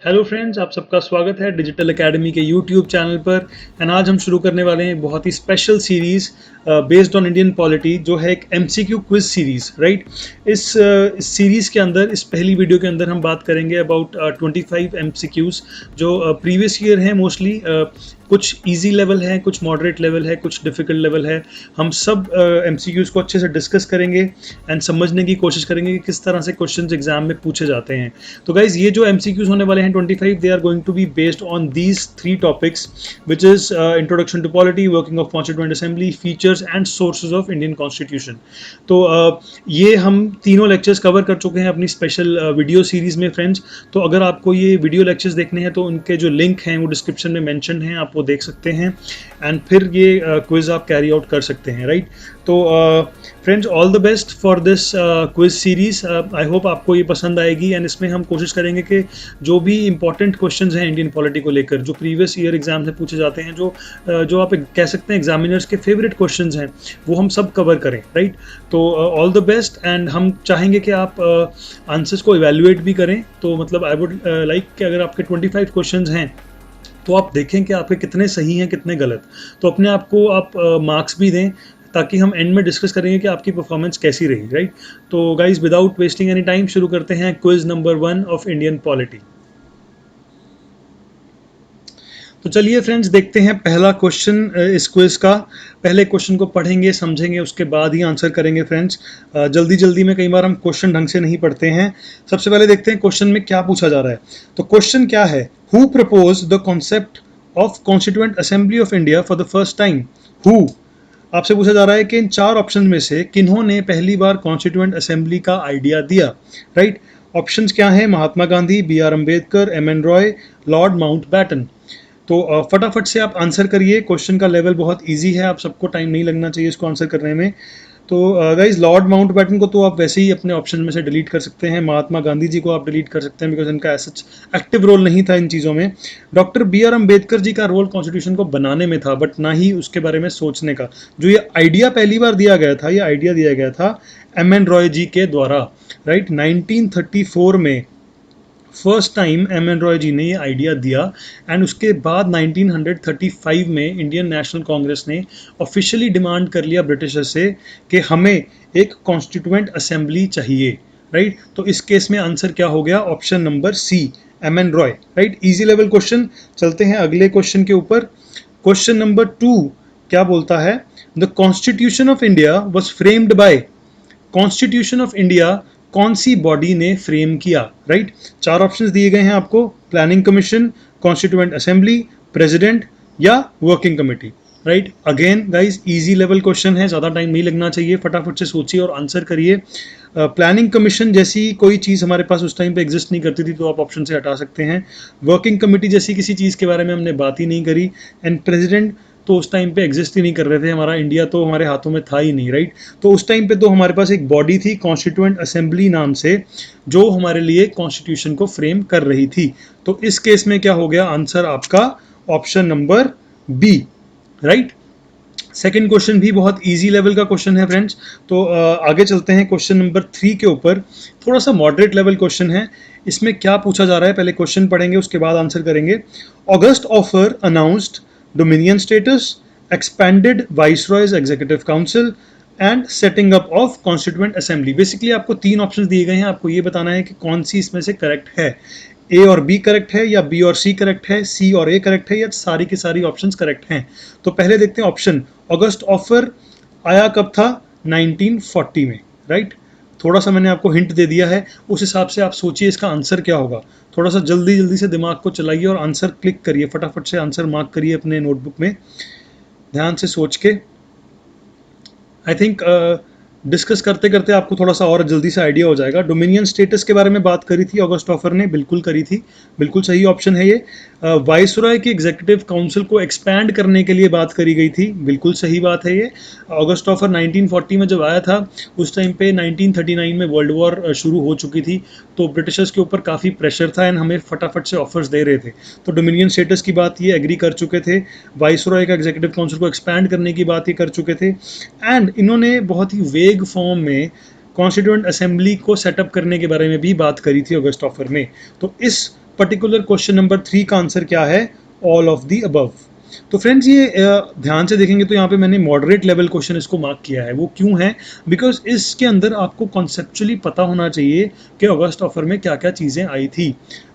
Hello friends, आप सबका स्वागत है डिजिटल एकेडमी के यूट्यूब चैनल पर। एंड आज हम शुरू करने वाले हैं एक बहुत ही special series based on Indian polity, जो है एक एमसीक्यू क्विज सीरीज़, राइट। इस सीरीज़ के अंदर, इस पहली वीडियो के अंदर हम बात करेंगे अबाउट 25 एमसीक्यूज़ जो प्रीवियस ईयर हैं मोस्टली। कुछ इजी लेवल है, कुछ मॉडरेट लेवल है, कुछ डिफ़िकल्ट लेवल है। हम सब एमसीक्यूज़ को अच्छे से डिस्कस करेंगे एंड समझने की कोशिश करेंगे कि किस तरह से क्वेश्चंस एग्जाम में पूछे जाते हैं। तो गाइज, ये जो एमसीक्यूज होने वाले हैं 25, they are going to be based on these 3 topics, which is introduction to polity, working of constituent assembly, features and sources of Indian constitution. तो ये हम तीनों लेक्चर्स कवर कर चुके हैं अपनी स्पेशल वीडियो सीरीज में फ्रेंड्स। तो अगर आपको ये वीडियो लेक्चर्स देखने हैं तो उनके जो लिंक हैं वो डिस्क्रिप्शन में मेंशन हैं, आप वो देख सकते हैं एंड फिर ये क्विज आप कैरी आउट कर सकते हैं, राइट। तो friends, all the best for this quiz series. I hope आपको ये पसंद आएगी एंड इसमें हम कोशिश करेंगे कि जो भी इंपॉर्टेंट क्वेश्चंस हैं इंडियन पॉलिटी को लेकर, जो प्रीवियस ईयर एग्जाम से पूछे जाते हैं, जो आप कह सकते हैं एग्जामिनर्स के फेवरेट क्वेश्चंस हैं, वो हम सब कवर करें, राइट। तो ऑल द बेस्ट एंड हम चाहेंगे कि आप आंसर्स को इवेल्युएट भी करें। तो मतलब आई वुड लाइक कि अगर आपके 25 क्वेश्चंस हैं तो आप देखें कि आपके कितने सही हैं कितने गलत। तो अपने आप को आप मार्क्स भी दें, ताकि हम एंड में डिस्कस करेंगे कि आपकी परफॉर्मेंस कैसी रही, राइट। तो guys, without wasting any time शुरू करते हैं quiz number 1 of Indian polity. तो चलिए फ्रेंड्स, देखते हैं पहला क्वेश्चन इस क्विज का। पहले क्वेश्चन को पढ़ेंगे, समझेंगे, उसके बाद ही आंसर करेंगे फ्रेंड्स। जल्दी जल्दी में कई बार हम क्वेश्चन ढंग से नहीं पढ़ते हैं। सबसे पहले देखते हैं क्वेश्चन में क्या पूछा जा रहा है। तो क्वेश्चन क्या है? Who propose the concept of constituent assembly of India for the first time? Who आपसे पूछा जा रहा है कि इन 4 ऑप्शन में से किन्होंने पहली बार कॉन्स्टिट्यूएंट असेंबली का आइडिया दिया, राइट। ऑप्शंस क्या हैं? Mahatma Gandhi, B R Ambedkar, M N Roy, lord Mountbatten. तो फटाफट से आप आंसर करिए। क्वेश्चन का लेवल बहुत इजी है, आप सबको टाइम नहीं लगना चाहिए इसको आंसर करने में। तो गाइज, लॉर्ड माउंटबैटन को तो आप वैसे ही अपने ऑप्शन में से डिलीट कर सकते हैं। महात्मा गांधी जी को आप डिलीट कर सकते हैं, बिकॉज इनका ऐसा एक्टिव रोल नहीं था इन चीज़ों में। Doctor B R Ambedkar ji का रोल कॉन्स्टिट्यूशन को बनाने में था, बट ना ही उसके बारे में सोचने का। जो ये आइडिया पहली बार दिया गया था, ये आइडिया दिया गया था एम एन रॉय जी के द्वारा, राइट। 1934 में first time M N Roy ji ने ये आइडिया दिया एंड उसके बाद 1935 में इंडियन नेशनल कांग्रेस ने ऑफिशियली डिमांड कर लिया ब्रिटिशर से कि हमें एक कॉन्स्टिट्यूएंट असेंबली चाहिए, राइट। तो इस केस में आंसर क्या हो गया? Option number C, M N Roy, right. Easy level question. चलते हैं अगले क्वेश्चन के ऊपर। क्वेश्चन नंबर 2 क्या बोलता है? The constitution of India was framed by. Constitution of India कौन सी बॉडी ने फ्रेम किया, राइट। 4 ऑप्शंस दिए गए हैं आपको: planning commission, constituent assembly, president या working committee, right. Again guys, easy level question है, ज़्यादा टाइम नहीं लगना चाहिए, फटाफट से सोचिए और आंसर करिए। प्लानिंग कमीशन जैसी कोई चीज़ हमारे पास उस टाइम पे एग्जिस्ट नहीं करती थी, तो आप ऑप्शन से हटा सकते हैं। वर्किंग कमेटी जैसी किसी चीज़ के बारे में हमने बात ही नहीं करी। एंड प्रेसिडेंट तो उस टाइम पे एग्जिस्ट ही नहीं कर रहे थे, हमारा इंडिया तो हमारे हाथों में था ही नहीं, राइट। तो उस टाइम पे तो हमारे पास एक बॉडी थी कॉन्स्टिट्यूएंट असेंबली नाम से, जो हमारे लिए कॉन्स्टिट्यूशन को फ्रेम कर रही थी। तो इस केस में क्या हो गया? आंसर आपका option number B, right. Second question भी बहुत इजी लेवल का क्वेश्चन है फ्रेंड्स। तो आगे चलते हैं क्वेश्चन नंबर 3 के ऊपर। थोड़ा सा मॉडरेट लेवल क्वेश्चन है। इसमें क्या पूछा जा रहा है, पहले क्वेश्चन पढ़ेंगे, उसके बाद आंसर करेंगे। August offer announced dominion status, expanded viceroys executive council and setting up of constituent assembly. Basically आपको 3 ऑप्शन दिए गए हैं, आपको ये बताना है कि कौन सी इसमें से करेक्ट है। ए और बी करेक्ट है, या बी और सी करेक्ट है, सी और ए करेक्ट है, या सारी की सारी ऑप्शंस करेक्ट हैं। तो पहले देखते हैं ऑप्शन। अगस्त ऑफर आया कब था? 1940 में, राइट। थोड़ा सा मैंने आपको हिंट दे दिया है, उस हिसाब से आप सोचिए इसका आंसर क्या होगा। थोड़ा सा जल्दी जल्दी से दिमाग को चलाइए और आंसर क्लिक करिए, फटाफट से आंसर मार्क करिए अपने नोटबुक में, ध्यान से सोच के। आई थिंक डिस्कस करते करते आपको थोड़ा सा और जल्दी से आइडिया हो जाएगा। डोमिनियन स्टेटस के बारे में बात करी थी ऑगस्ट ऑफर ने, बिल्कुल करी थी, बिल्कुल सही ऑप्शन है ये। वाइसरॉय की एग्जीक्यूटिव काउंसिल को एक्सपैंड करने के लिए बात करी गई थी, बिल्कुल सही बात है ये। ऑगस्ट ऑफर 1940 में जब आया था, उस टाइम पे 1939 में वर्ल्ड वॉर शुरू हो चुकी थी, तो ब्रिटिशर्स के ऊपर काफ़ी प्रेशर था एंड हमें फटाफट से ऑफर्स दे रहे थे। तो डोमिनियन स्टेटस की बात ये एग्री कर चुके थे, वाइसरॉय का एग्जीक्यूटिव काउंसिल को एक्सपैंड करने की बात ये कर चुके थे, एंड इन्होंने बहुत ही वेग फॉर्म में कॉन्स्टिट्यूएंट असेंबली को सेटअप करने के बारे में भी बात करी थी अगस्त ऑफर में। तो इस पर्टिकुलर क्वेश्चन नंबर 3 का आंसर क्या है? All of the above. तो फ्रेंड्स ये ध्यान से देखेंगे तो यहाँ पे मैंने मॉडरेट लेवल क्वेश्चन इसको मार्क किया है। वो क्यों है? बिकॉज इसके अंदर आपको कॉन्सेप्चुअली पता होना चाहिए कि ऑगस्ट ऑफर में क्या क्या चीज़ें आई थी,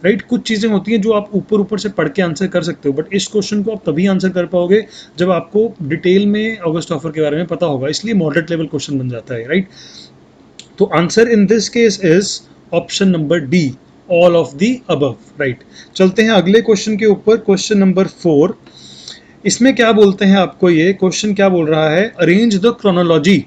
राइट? कुछ चीज़ें होती हैं जो आप ऊपर ऊपर से पढ़ के आंसर कर सकते हो, बट इस क्वेश्चन को आप तभी आंसर कर पाओगे जब आपको डिटेल में ऑगस्ट ऑफर के बारे में पता होगा, इसलिए मॉडरेट लेवल क्वेश्चन बन जाता है, राइट? तो answer in this case is option number D, all of the above, right? चलते हैं अगले क्वेश्चन के ऊपर, क्वेश्चन नंबर 4। इसमें क्या बोलते हैं आपको, ये क्वेश्चन क्या बोल रहा है? Arrange the chronology,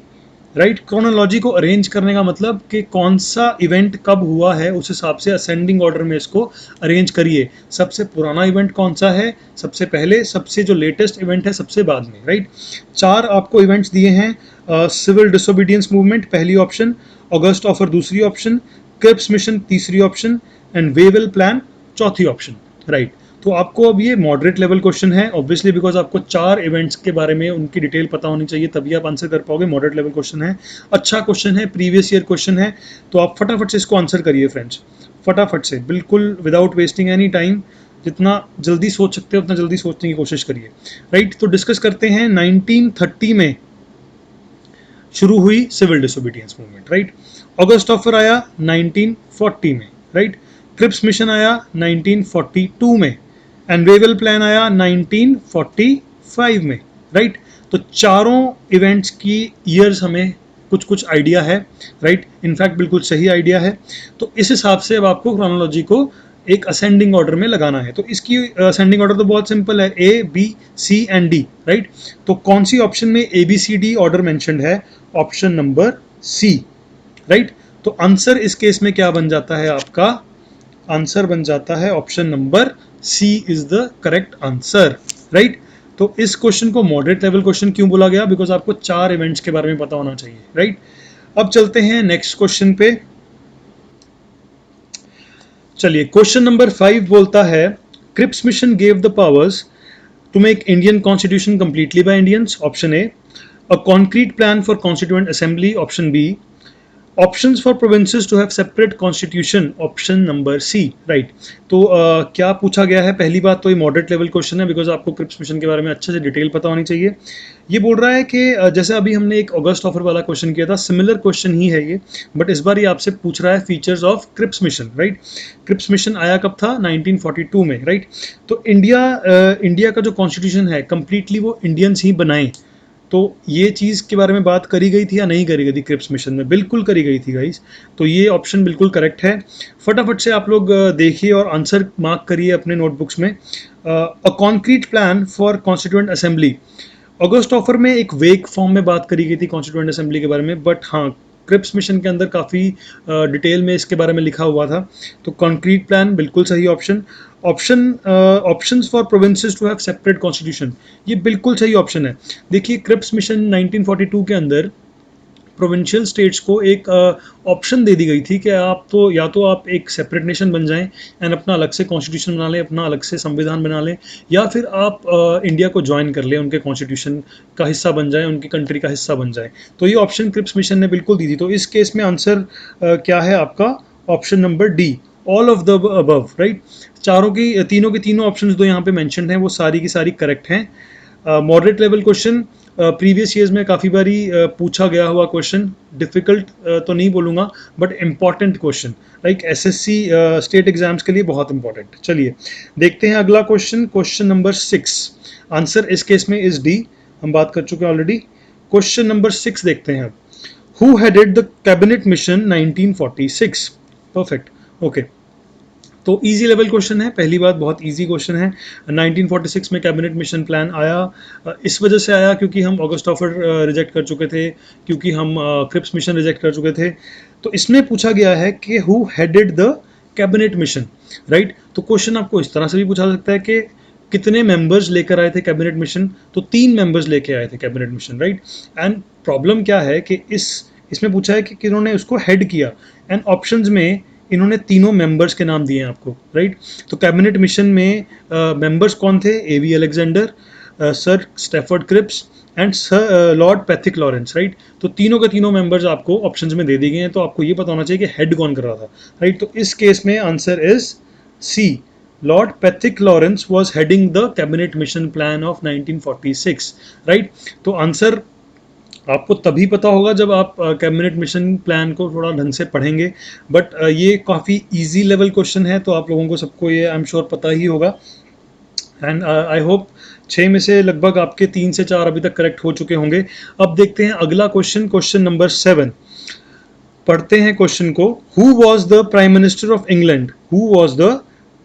right? Chronology को अरेंज करने का मतलब कि कौन सा इवेंट कब हुआ है, उस हिसाब से असेंडिंग ऑर्डर में इसको अरेंज करिए। सबसे पुराना इवेंट कौन सा है सबसे पहले, सबसे जो लेटेस्ट इवेंट है सबसे बाद में, राइट? 4 आपको इवेंट्स दिए हैं। सिविल डिसोबीडियंस मूवमेंट पहली ऑप्शन, ऑगस्ट ऑफर दूसरी ऑप्शन, क्रिप्स मिशन तीसरी ऑप्शन एंड वेवेल प्लान चौथी ऑप्शन, राइट? तो आपको अब ये मॉडरेट लेवल क्वेश्चन है ऑब्वियसली, बिकॉज आपको 4 इवेंट्स के बारे में उनकी डिटेल पता होनी चाहिए, तभी आप आंसर कर पाओगे। मॉडरेट लेवल क्वेश्चन है, अच्छा क्वेश्चन है, प्रीवियस ईयर क्वेश्चन है, तो आप फटाफट से इसको आंसर करिए फ्रेंड्स, फटाफट से, बिल्कुल विदाउट वेस्टिंग एनी टाइम। जितना जल्दी सोच सकते हो उतना जल्दी सोचने की कोशिश करिए, राइट? तो डिस्कस करते हैं। 1930 में शुरू हुई सिविल डिसोबीडियंस मूवमेंट, राइट? अगस्त ऑफर आया 1940 में, राइट? क्रिप्स मिशन आया 1942 में एंड वेवेल प्लान आया 1945 में, राइट? तो चारों इवेंट्स की ईयर्स हमें कुछ कुछ आइडिया है, राइट? इनफैक्ट बिल्कुल सही आइडिया है। तो इस हिसाब से अब आपको क्रोनोलॉजी को एक असेंडिंग ऑर्डर में लगाना है। तो इसकी असेंडिंग ऑर्डर तो बहुत सिंपल है, A B C and D, right? तो कौन सी ऑप्शन में A B C D order mentioned है? Option number C, right? तो आंसर इस केस में क्या बन जाता है आपका? आंसर बन जाता है option number C is the correct answer, right? तो इस क्वेश्चन को मॉडरेट लेवल क्वेश्चन क्यों बोला गया? बिकॉज आपको 4 इवेंट्स के बारे में पता होना चाहिए, राइट? अब चलते हैं नेक्स्ट क्वेश्चन पे। चलिए, क्वेश्चन नंबर 5 बोलता है Cripps mission gave the powers to make Indian constitution completely by Indians, option A, a concrete plan for constituent assembly, option B, options for provinces to have separate constitution, option number C, right? तो क्या पूछा गया है? पहली बात तो ये moderate level question है, बिकॉज आपको क्रिप्स मिशन के बारे में अच्छे से डिटेल पता होनी चाहिए। ये बोल रहा है कि जैसे अभी हमने एक अगस्त ऑफर वाला क्वेश्चन किया था, सिमिलर क्वेश्चन ही है ये, बट इस बार ये आपसे पूछ रहा है features of Cripps mission, right? Cripps mission आया कब था? 1942 में, राइट? तो इंडिया का जो कॉन्स्टिट्यूशन है कंप्लीटली वो इंडियंस ही बनाए। तो ये चीज़ के बारे में बात करी गई थी या नहीं करी गई थी क्रिप्स मिशन में? बिल्कुल करी गई थी गाइस। तो ये ऑप्शन बिल्कुल करेक्ट है। फटाफट से आप लोग देखिए और आंसर मार्क करिए अपने नोटबुक्स में। अ concrete plan for constituent assembly, August offer में एक वेग फॉर्म में बात करी गई थी कॉन्स्टिट्यूएंट असेंबली के बारे में, बट हाँ, क्रिप्स मिशन के अंदर काफ़ी डिटेल में इसके बारे में लिखा हुआ था। तो कॉन्क्रीट प्लान बिल्कुल सही option. Options for provinces to have separate constitution, ये बिल्कुल सही ऑप्शन है। देखिए, क्रिप्स मिशन 1942 के अंदर प्रोविंशियल स्टेट्स को एक ऑप्शन दे दी गई थी कि आप तो या तो आप एक सेपरेट नेशन बन जाएं एंड अपना अलग से कॉन्स्टिट्यूशन बना लें, अपना अलग से संविधान बना लें, या फिर आप इंडिया को ज्वाइन कर लें, उनके कॉन्स्टिट्यूशन का हिस्सा बन जाएं, उनकी कंट्री का हिस्सा बन जाएं। तो ये ऑप्शन क्रिप्स मिशन ने बिल्कुल दी थी। तो इस केस में आंसर क्या है आपका? Option number D, all of the above, right? तीनों के तीनों ऑप्शंस जो यहाँ पे मेंशन्ड हैं वो सारी की सारी करेक्ट हैं। Moderate level question, previous years में काफ़ी बारी पूछा गया हुआ क्वेश्चन, डिफ़िकल्ट तो नहीं बोलूँगा but important question, like SSC state exams के लिए बहुत इंपॉर्टेंट। चलिए देखते हैं अगला क्वेश्चन, क्वेश्चन नंबर 6। आंसर इस केस में इज डी, हम बात कर चुके हैं ऑलरेडी। क्वेश्चन नंबर 6 देखते हैं अब। Who headed the cabinet mission 1946? Perfect, okay. तो इजी लेवल क्वेश्चन है, पहली बात बहुत इजी क्वेश्चन है। 1946 में कैबिनेट मिशन प्लान आया, इस वजह से आया क्योंकि हम अगस्त ऑफर रिजेक्ट कर चुके थे, क्योंकि हम क्रिप्स मिशन रिजेक्ट कर चुके थे। तो इसमें पूछा गया है कि who headed the cabinet mission, right? तो क्वेश्चन आपको इस तरह से भी पूछा जा सकता है कि कितने मेंबर्स लेकर आए थे कैबिनेट मिशन? तो 3 मेंबर्स लेके आए थे cabinet mission, right? And problem क्या है कि इसमें पूछा है कि किन्होंने उसको हेड किया, एंड ऑप्शंस में इन्होंने तीनों मेंबर्स के नाम दिए हैं आपको, राइट? तो कैबिनेट मिशन में मेंबर्स कौन थे? A V Alexander, sir Stafford Cripps and sir lord Pethick Lawrence, right? तो तीनों के तीनों मेंबर्स आपको ऑप्शंस में दे दिए गए हैं, तो आपको ये पता होना चाहिए कि हेड कौन कर रहा था, राइट? तो इस केस में answer is C, Lord Pethick Lawrence was heading the cabinet mission plan of 1946, right. तो आंसर आपको तभी पता होगा जब आप कैबिनेट मिशन प्लान को थोड़ा ढंग से पढ़ेंगे, बट ये काफ़ी इजी लेवल क्वेश्चन है, तो आप लोगों को सबको ये आई एम श्योर पता ही होगा। एंड आई होप 6 में से लगभग आपके 3 से 4 अभी तक करेक्ट हो चुके होंगे। अब देखते हैं अगला क्वेश्चन, क्वेश्चन नंबर 7। पढ़ते हैं क्वेश्चन को। Who was the prime minister of England, who was the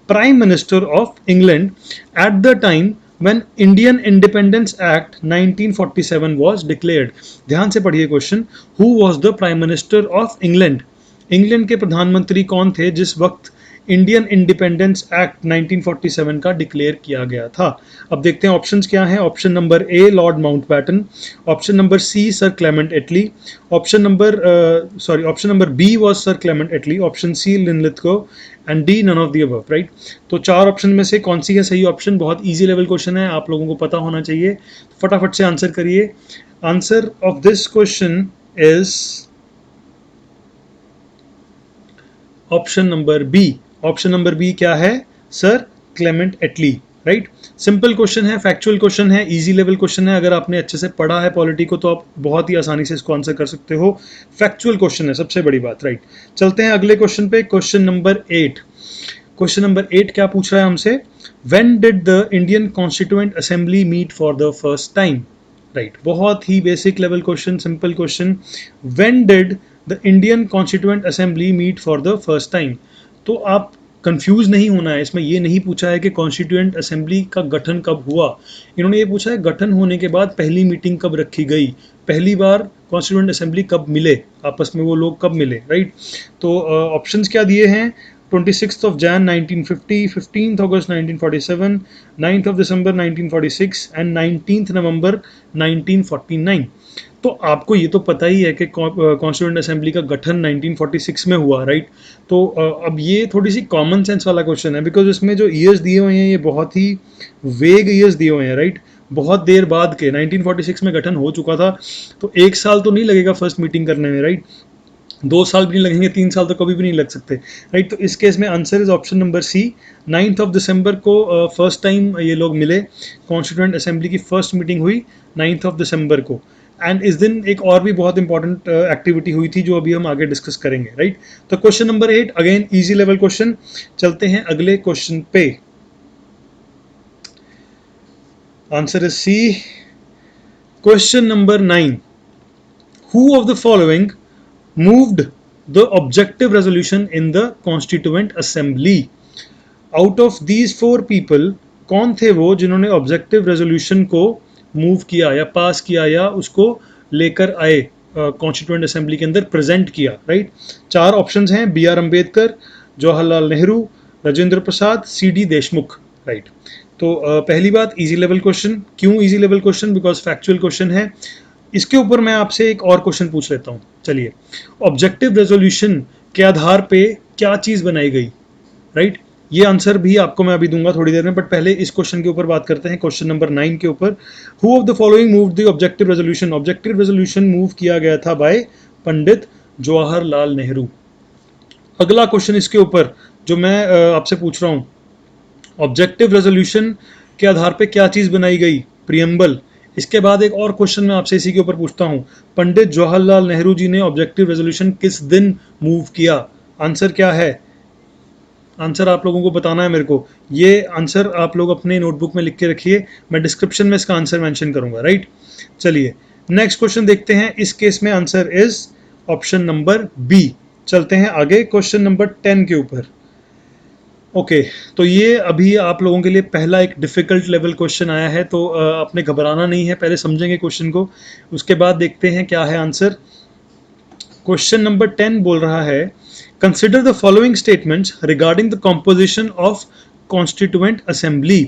prime minister of England at the time when Indian Independence Act 1947 was declared। ध्यान से पढ़िए question. Who was the Prime Minister of England? England के प्रधानमंत्री कौन थे जिस वक्त Indian independence act 1947 का डिक्लेयर किया गया था। अब देखते हैं ऑप्शंस क्या हैं। Option number A Lord Mountbatten, option number C sir Clement Attlee, option number B was sir Clement Attlee, option C Linlithgow and D none of the above, right. तो 4 ऑप्शन में से कौन सी है सही ऑप्शन? बहुत easy level question है, आप लोगों को पता होना चाहिए, फटाफट से आंसर करिए। Answer of this question is option number B. Option number B क्या है? Sir Clement Attlee, right. Simple question है, फैक्चुअल क्वेश्चन है, इजी लेवल क्वेश्चन है। अगर आपने अच्छे से पढ़ा है पॉलिटी को तो आप बहुत ही आसानी से इसको आंसर कर सकते हो। फैक्चुअल क्वेश्चन है, सबसे बड़ी बात, राइट। चलते हैं अगले क्वेश्चन पे, क्वेश्चन नंबर 8। क्वेश्चन नंबर 8 क्या पूछ रहा है हमसे? When did the Indian constituent assembly meet for the first time, right. बहुत ही basic level question, simple question. When did the Indian constituent assembly meet for the first time. तो आप confuse नहीं होना है, इसमें ये नहीं पूछा है कि कॉन्स्टिट्यूएंट असेंबली का गठन कब हुआ, इन्होंने ये पूछा है गठन होने के बाद पहली मीटिंग कब रखी गई, पहली बार कॉन्स्टिट्यूएंट असेंबली कब मिले, आपस में वो लोग कब मिले, राइट। तो ऑप्शंस क्या दिए हैं? 26th of Jan 1950, 15th August 1947, 9th of December 1946 and 19th November 1949। तो आपको ये तो पता ही है कि कॉन्स्टिट्यूएंट असेंबली का गठन 1946 में हुआ, राइट। तो अब ये थोड़ी सी कॉमन सेंस वाला क्वेश्चन है, बिकॉज इसमें जो ईयर्स दिए हुए हैं ये बहुत ही वेग ईयर्स दिए हुए हैं, राइट। बहुत देर बाद के 1946 में गठन हो चुका था, तो 1 साल तो नहीं लगेगा फर्स्ट मीटिंग करने में, राइट। 2 साल भी नहीं लगेंगे, 3 साल तो कभी भी नहीं लग सकते, राइट। तो इस केस में answer is option number C. 9th of December को फर्स्ट टाइम ये लोग मिले, कॉन्स्टिट्यूएंट असेंबली की फर्स्ट मीटिंग हुई 9th ऑफ दिसंबर को। एंड इस दिन एक और भी बहुत इंपॉर्टेंट एक्टिविटी हुई थी जो अभी हम आगे डिस्कस करेंगे, राइट। तो question number 8 again easy level question. चलते हैं अगले क्वेश्चन पे। Answer is C. Question number 9। Who of the following moved the objective resolution in the constituent assembly। out of these 4 people कौन थे वो जिन्होंने ऑब्जेक्टिव रेजोल्यूशन को मूव किया या पास किया या उसको लेकर आए कॉन्स्टिट्यूएंट असेंबली के अंदर प्रेजेंट किया, राइट। 4 ऑप्शंस हैं, B R Ambedkar, Jawaharlal Nehru, Rajendra Prasad, C D Deshmukh, right. तो पहली बात इजी लेवल क्वेश्चन। क्यों easy level question? Because factual question है। इसके ऊपर मैं आपसे एक और क्वेश्चन पूछ लेता हूं। चलिए, ऑब्जेक्टिव रेजोल्यूशन के आधार पे क्या चीज बनाई गई, राइट। ये आंसर भी आपको मैं अभी दूंगा थोड़ी देर में, बट पहले इस क्वेश्चन के ऊपर बात करते हैं, क्वेश्चन नंबर 9 के ऊपर। Who of the following moved the objective resolution. Objective resolution move किया गया था बाय पंडित जवाहरलाल नेहरू। अगला क्वेश्चन इसके ऊपर जो मैं आपसे पूछ रहा हूं, ऑब्जेक्टिव रेजोल्यूशन के आधार पे क्या चीज बनाई गई? प्रियम्बल। इसके बाद एक और क्वेश्चन मैं आपसे इसी के ऊपर पूछता हूं, पंडित जवाहरलाल नेहरू जी ने ऑब्जेक्टिव रेजोल्यूशन किस दिन मूव किया? आंसर क्या है? आंसर आप लोगों को बताना है मेरे को। ये आंसर आप लोग अपने नोटबुक में लिख के रखिए, मैं डिस्क्रिप्शन में इसका आंसर मेंशन करूंगा, राइट। चलिए नेक्स्ट क्वेश्चन देखते हैं। इस केस में answer is option number B. चलते हैं आगे क्वेश्चन नंबर 10 के ऊपर। ओके तो ये अभी आप लोगों के लिए पहला एक डिफ़िकल्ट लेवल क्वेश्चन आया है, तो आपने घबराना नहीं है, पहले समझेंगे क्वेश्चन को, उसके बाद देखते हैं क्या है आंसर। क्वेश्चन नंबर 10 बोल रहा है, consider the following statements regarding the composition of constituent assembly.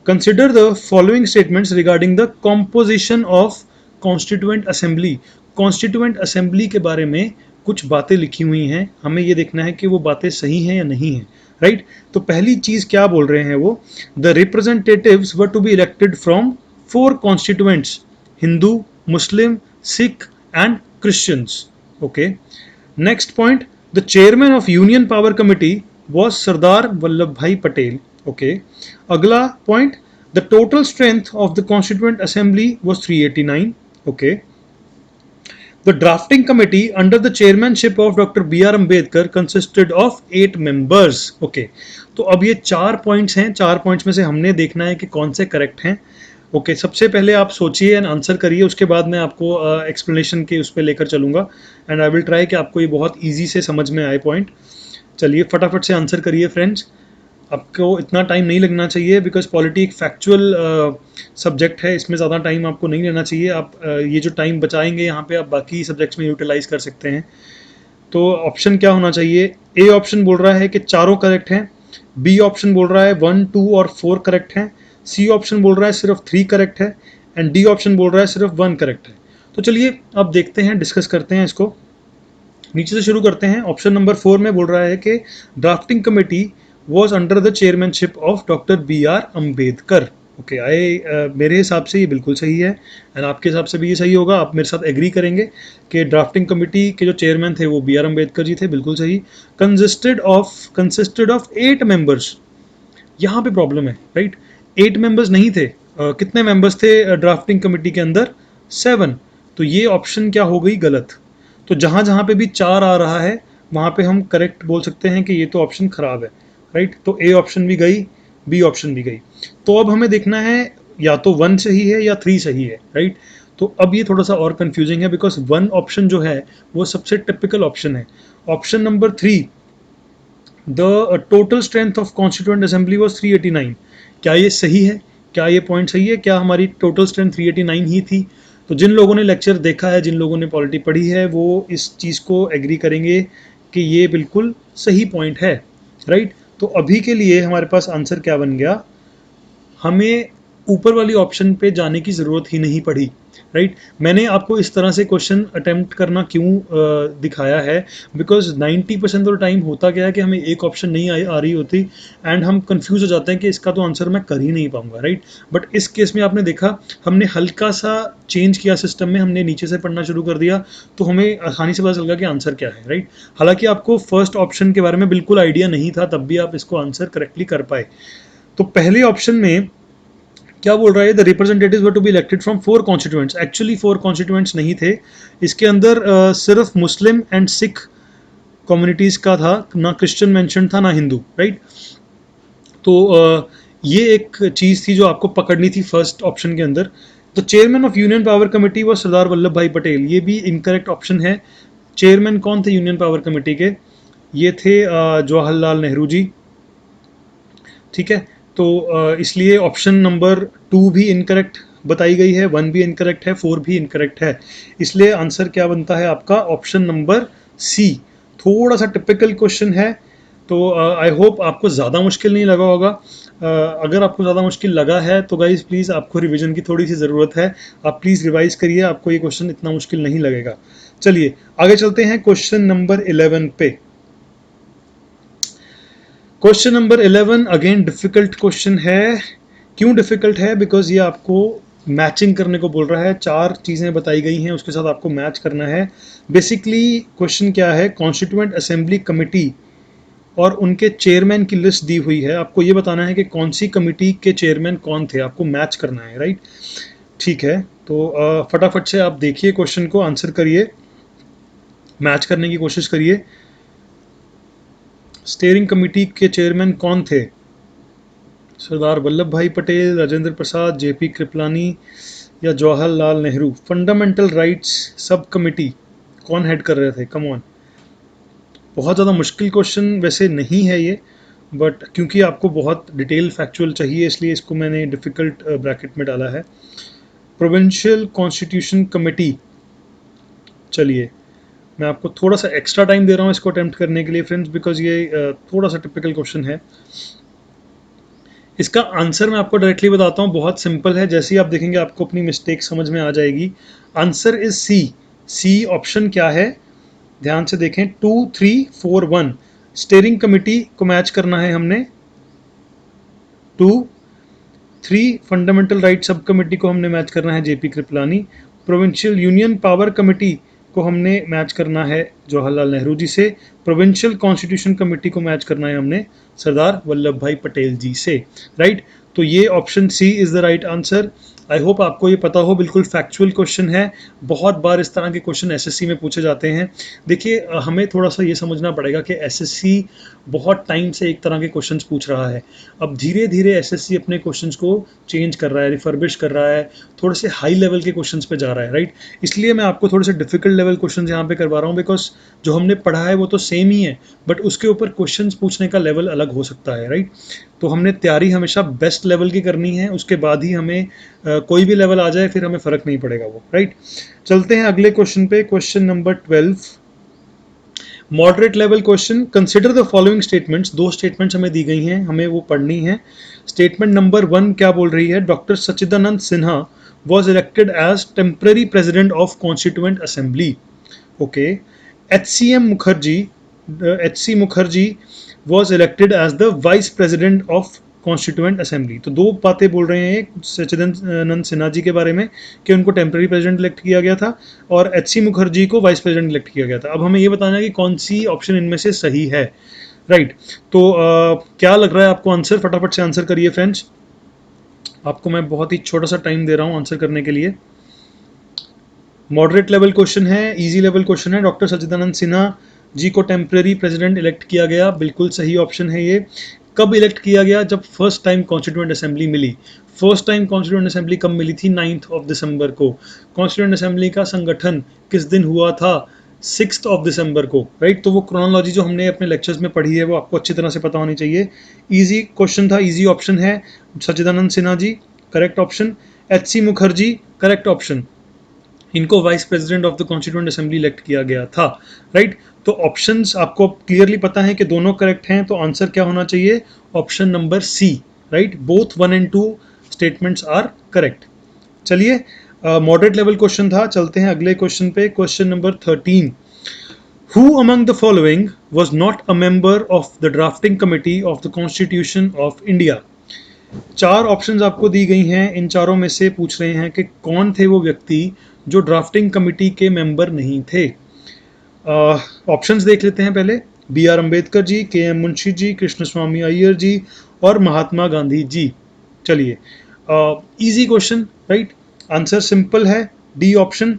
Consider the following statements regarding the composition of constituent assembly. Constituent assembly के बारे में कुछ बातें लिखी हुई हैं, हमें ये देखना है कि वो बातें सही हैं या नहीं हैं, राइट। तो पहली चीज क्या बोल रहे हैं वो, the representatives were to be elected from 4 constituents, Hindu, Muslim, Sikh and Christians. Okay, next point, the chairman of union power committee was Sardar Vallabhbhai Patel. Okay. अगला point, the total strength of the Constituent Assembly was 389. Okay. The drafting committee under the chairmanship of Dr. B.R. Ambedkar consisted of 8 members. Okay. तो अब ये 4 points हैं, 4 points में से हमने देखना है कि कौन से करेक्ट हैं. ओके सबसे पहले आप सोचिए एंड आंसर करिए, उसके बाद मैं आपको एक्सप्लेनेशन के उस पर लेकर चलूँगा एंड आई विल ट्राई कि आपको ये बहुत ईजी से समझ में आए पॉइंट. चलिए फटाफट से आंसर करिए फ्रेंड्स, आपको इतना टाइम नहीं लगना चाहिए बिकॉज पॉलिटी एक फैक्चुअल सब्जेक्ट है, इसमें ज़्यादा टाइम आपको नहीं लेना चाहिए. आप ये जो टाइम बचाएंगे यहाँ पे आप बाकी सब्जेक्ट्स में यूटिलाइज कर सकते हैं. तो ऑप्शन क्या होना चाहिए? ए ऑप्शन बोल रहा है कि चारों करेक्ट हैं, बी ऑप्शन बोल रहा है 1, 2 और 4 करेक्ट हैं, सी ऑप्शन बोल रहा है सिर्फ 3 करेक्ट है एंड डी ऑप्शन बोल रहा है सिर्फ 1 करेक्ट है. तो चलिए अब देखते हैं, डिस्कस करते हैं इसको. नीचे से शुरू करते हैं. ऑप्शन नंबर 4 में बोल रहा है कि drafting committee was under the chairmanship of doctor B.R. Ambedkar. Okay मेरे हिसाब से ये बिल्कुल सही है एंड आपके हिसाब से भी ये सही होगा. आप मेरे साथ एग्री करेंगे कि ड्राफ्टिंग कमेटी के जो चेयरमैन थे वो B.R. अम्बेडकर जी थे. बिल्कुल सही. Consisted of 8 members. यहाँ पे प्रॉब्लम है राइट. 8 मेंबर्स नहीं थे. कितने मेंबर्स थे ड्राफ्टिंग कमेटी के अंदर? 7. तो ये ऑप्शन क्या हो गई? गलत. तो जहाँ जहाँ पे भी 4 आ रहा है वहाँ पे हम करेक्ट बोल सकते हैं कि ये तो ऑप्शन खराब है राइट. तो ए ऑप्शन भी गई, बी ऑप्शन भी गई. तो अब हमें देखना है या तो 1 सही है या 3 सही है राइट. तो अब ये थोड़ा सा और कंफ्यूजिंग है बिकॉज 1 ऑप्शन जो है वो सबसे टिपिकल ऑप्शन है. Option number 3, the total strength of constituent assembly was 389. क्या ये सही है? क्या ये पॉइंट सही है? क्या हमारी टोटल स्ट्रेंथ 389 ही थी? तो जिन लोगों ने लेक्चर देखा है, जिन लोगों ने पॉलिटी पढ़ी है, वो इस चीज़ को एग्री करेंगे कि ये बिल्कुल सही पॉइंट है राइट. तो अभी के लिए हमारे पास आंसर क्या बन गया? हमें ऊपर वाली ऑप्शन पे जाने की ज़रूरत ही नहीं पड़ी राइट. मैंने आपको इस तरह से क्वेश्चन अटेम्प्ट करना क्यों दिखाया है बिकॉज 90% ऑफ टाइम होता क्या है कि हमें एक ऑप्शन नहीं आ रही होती एंड हम कंफ्यूज हो जाते हैं कि इसका तो आंसर मैं कर ही नहीं पाऊंगा राइट. बट इस केस में आपने देखा हमने हल्का सा चेंज किया सिस्टम में, हमने नीचे से पढ़ना शुरू कर दिया तो हमें आसानी से पता चल गया कि आंसर क्या है राइट. हालांकि आपको फर्स्ट ऑप्शन के बारे में बिल्कुल आइडिया नहीं था तब भी आप इसको आंसर करेक्टली कर पाए. तो पहले ऑप्शन में क्या बोल रहा है? The representatives were to be elected from 4 constituents. Actually 4 constituents नहीं थे. इसके अंदर सिर्फ मुस्लिम एंड सिख कम्युनिटीज़ का था, ना क्रिश्चियन मेंशन था ना हिंदू राइट. तो ये एक चीज़ थी जो आपको पकड़नी थी फर्स्ट ऑप्शन के अंदर. The chairman of union power committee was Sardar Vallabh Bhai Patel. ये भी इनकरेक्ट ऑप्शन है. चेयरमैन कौन थे यूनियन पावर कमेटी के? ये थे जवाहरलाल नेहरू जी. ठीक है. तो इसलिए ऑप्शन नंबर 2 भी इनकरेक्ट बताई गई है, 1 भी इनकरेक्ट है, 4 भी इनकरेक्ट है. इसलिए आंसर क्या बनता है आपका? Option number C. थोड़ा सा टिपिकल क्वेश्चन है तो आई होप आपको ज़्यादा मुश्किल नहीं लगा होगा. अगर आपको ज़्यादा मुश्किल लगा है तो गाइज प्लीज़ आपको रिवीजन की थोड़ी सी ज़रूरत है. आप प्लीज़ रिवाइज करिए, आपको ये क्वेश्चन इतना मुश्किल नहीं लगेगा. चलिए आगे चलते हैं क्वेश्चन नंबर 11 पे. Question number 11 again difficult question है. क्यों डिफिकल्ट है? बिकॉज ये आपको मैचिंग करने को बोल रहा है. 4 चीज़ें बताई गई हैं, उसके साथ आपको मैच करना है. बेसिकली क्वेश्चन क्या है? कॉन्स्टिट्यूएंट असेंबली कमेटी और उनके चेयरमैन की लिस्ट दी हुई है. आपको ये बताना है कि कौन सी कमेटी के चेयरमैन कौन थे, आपको मैच करना है राइट. ठीक है. तो फटाफट से आप देखिए क्वेश्चन को, आंसर करिए, मैच करने की कोशिश करिए. स्टीयरिंग कमेटी के चेयरमैन कौन थे? सरदार वल्लभ भाई पटेल, राजेंद्र प्रसाद, जेपी कृपलानी या Jawaharlal Nehru. Fundamental rights sub committee कौन हेड कर रहे थे? Come on. बहुत ज़्यादा मुश्किल क्वेश्चन वैसे नहीं है ये, बट क्योंकि आपको बहुत डिटेल फैक्चुअल चाहिए इसलिए इसको मैंने डिफ़िकल्ट ब्रैकेट में डाला है. Provincial constitution committee. चलिए मैं आपको थोड़ा सा एक्स्ट्रा टाइम दे रहा हूँ इसको अटेम्प्ट करने के लिए फ्रेंड्स बिकॉज ये थोड़ा सा टिपिकल क्वेश्चन है. इसका आंसर मैं आपको डायरेक्टली बताता हूँ, बहुत सिंपल है. जैसे ही आप देखेंगे आपको अपनी मिस्टेक समझ में आ जाएगी. Answer is C. C option क्या है? ध्यान से देखें. 2, 3, 4, 1. स्टीयरिंग कमेटी को मैच करना है हमने. 2, 3 फंडामेंटल राइट सब कमेटी को हमने मैच करना है JP Kripalani. Provincial union power committee को हमने मैच करना है जवाहरलाल नेहरू जी से, प्रोविंशियल कॉन्स्टिट्यूशन कमेटी को मैच करना है हमने सरदार वल्लभ भाई पटेल जी से, राइट। तो ये option C is the right answer. I hope आपको ये पता हो, बिल्कुल फैक्चुअल क्वेश्चन है। बहुत बार इस तरह के क्वेश्चन एसएससी में पूछे जाते हैं। देखिए हमें थोड़ा सा ये समझना पड़ेगा कि एसएससी बहुत टाइम से एक तरह के क्वेश्चंस पूछ रहा है। अब धीरे धीरे एसएससी अपने क्वेश्चंस को चेंज कर रहा है, रिफर्बिश कर रहा है, थोड़े से हाई लेवल के क्वेश्चंस पे जा रहा है, राइट। इसलिए मैं आपको थोड़े से डिफिकल्ट लेवल क्वेश्चन यहाँ पे करवा रहा हूँ, बिकॉज जो हमने पढ़ा है वो तो सेम ही है, बट उसके ऊपर क्वेश्चंस पूछने का लेवल अलग हो सकता है, राइट। तो हमने तैयारी हमेशा बेस्ट लेवल की करनी है, उसके बाद ही हमें कोई भी लेवल आ जाए फिर हमें फ़र्क नहीं पड़ेगा वो, राइट। चलते हैं अगले क्वेश्चन पे, question number 12, moderate level question. Consider the following statements, दो स्टेटमेंट्स हमें दी गई हैं, हमें वो पढ़नी है। स्टेटमेंट नंबर 1 क्या बोल रही है, doctor Sachchidananda Sinha was elected as temporary president of constituent assembly. Okay. H C Mukherjee was elected as the vice president of constituent assembly. तो दो बातें बोल रहे हैं सच्चिदानंद सिन्हा जी के बारे में कि उनको टेम्पररी प्रेसिडेंट इलेक्ट किया गया था, और एच.सी. मुखर्जी को वाइस प्रेसिडेंट इलेक्ट किया गया था। अब हमें ये बताना है कि कौन सी ऑप्शन इनमें से सही है, राइट। तो क्या लग रहा है आपको आंसर, फटाफट से आंसर करिए फ्रेंड्स। आपको मैं बहुत ही छोटा सा टाइम दे रहा हूँ आंसर करने के लिए। मॉडरेट लेवल क्वेश्चन है, इजी लेवल क्वेश्चन है। डॉक्टर सच्चिदानंद सिन्हा जी को टेम्पररी प्रेसिडेंट इलेक्ट किया गया, बिल्कुल सही ऑप्शन है ये। कब इलेक्ट किया गया, जब फर्स्ट टाइम कॉन्स्टिट्यूएंट असेंबली मिली। फर्स्ट टाइम कॉन्स्टिट्यूएंट असेंबली कब मिली थी, 9 दिसंबर को। कॉन्स्टिट्यूएंट असेंबली का संगठन किस दिन हुआ था, 6 दिसंबर को, राइट। तो वो क्रोनोलॉजी जो हमने अपने लेक्चर्स में पढ़ी है वो आपको अच्छी तरह से पता होनी चाहिए। इजी क्वेश्चन था, इजी ऑप्शन है Sachchidanand Sinha ji, correct option. H C. Mukherjee, correct option. इनको vice president of the constituent assembly elect किया गया था, राइट। तो ऑप्शंस आपको क्लियरली पता है कि दोनों करेक्ट हैं, तो आंसर क्या होना चाहिए, option number C, right. Both 1 and 2 statements are correct. चलिए मॉडरेट लेवल क्वेश्चन था, चलते हैं अगले क्वेश्चन पे, question number 13। Who among the following was not a member of the drafting committee of the Constitution of India? चार options आपको दी गई हैं, इन चारों में से पूछ रहे हैं कि कौन थे वो व्यक्ति जो ड्राफ्टिंग कमेटी के मेंबर नहीं थे। ऑप्शंस देख लेते हैं पहले। बी आर अम्बेडकर जी, के एम मुंशी जी, कृष्ण स्वामी अय्यर जी और महात्मा गांधी जी। चलिए easy question, right. Answer simple है, D option.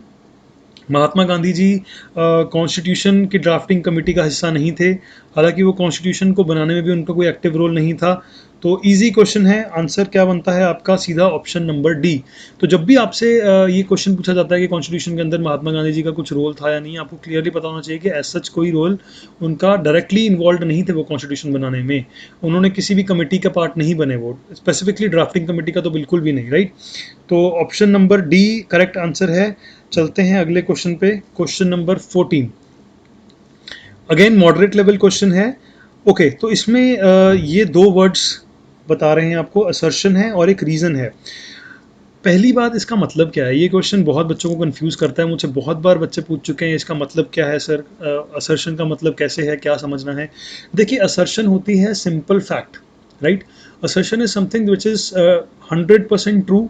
Mahatma Gandhi ji constitution की ड्राफ्टिंग कमेटी का हिस्सा नहीं थे, हालांकि वो कॉन्स्टिट्यूशन को बनाने में भी उनका कोई एक्टिव रोल नहीं था। तो इजी क्वेश्चन है, आंसर क्या बनता है आपका, सीधा ऑप्शन नंबर डी। तो जब भी आपसे ये क्वेश्चन पूछा जाता है कि कॉन्स्टिट्यूशन के अंदर महात्मा गांधी जी का कुछ रोल था या नहीं, आपको क्लियरली पता होना चाहिए कि एज सच कोई रोल उनका डायरेक्टली इन्वॉल्व नहीं थे वो कॉन्स्टिट्यूशन बनाने में। उन्होंने किसी भी कमेटी का पार्ट नहीं बने, वो स्पेसिफिकली ड्राफ्टिंग कमेटी का तो बिल्कुल भी नहीं, राइट। तो option number D correct answer है। चलते हैं अगले क्वेश्चन पे, question number 14। Again moderate level question है। ओके तो इसमें ये दो वर्ड्स बता रहे हैं आपको, असर्शन है और एक रीज़न है। पहली बात, इसका मतलब क्या है, ये क्वेश्चन बहुत बच्चों को कंफ्यूज करता है, मुझसे बहुत बार बच्चे पूछ चुके हैं इसका मतलब क्या है सर, असर्शन का मतलब कैसे है, क्या समझना है। देखिए असर्शन होती है simple fact, right. Assertion is something which is 100% true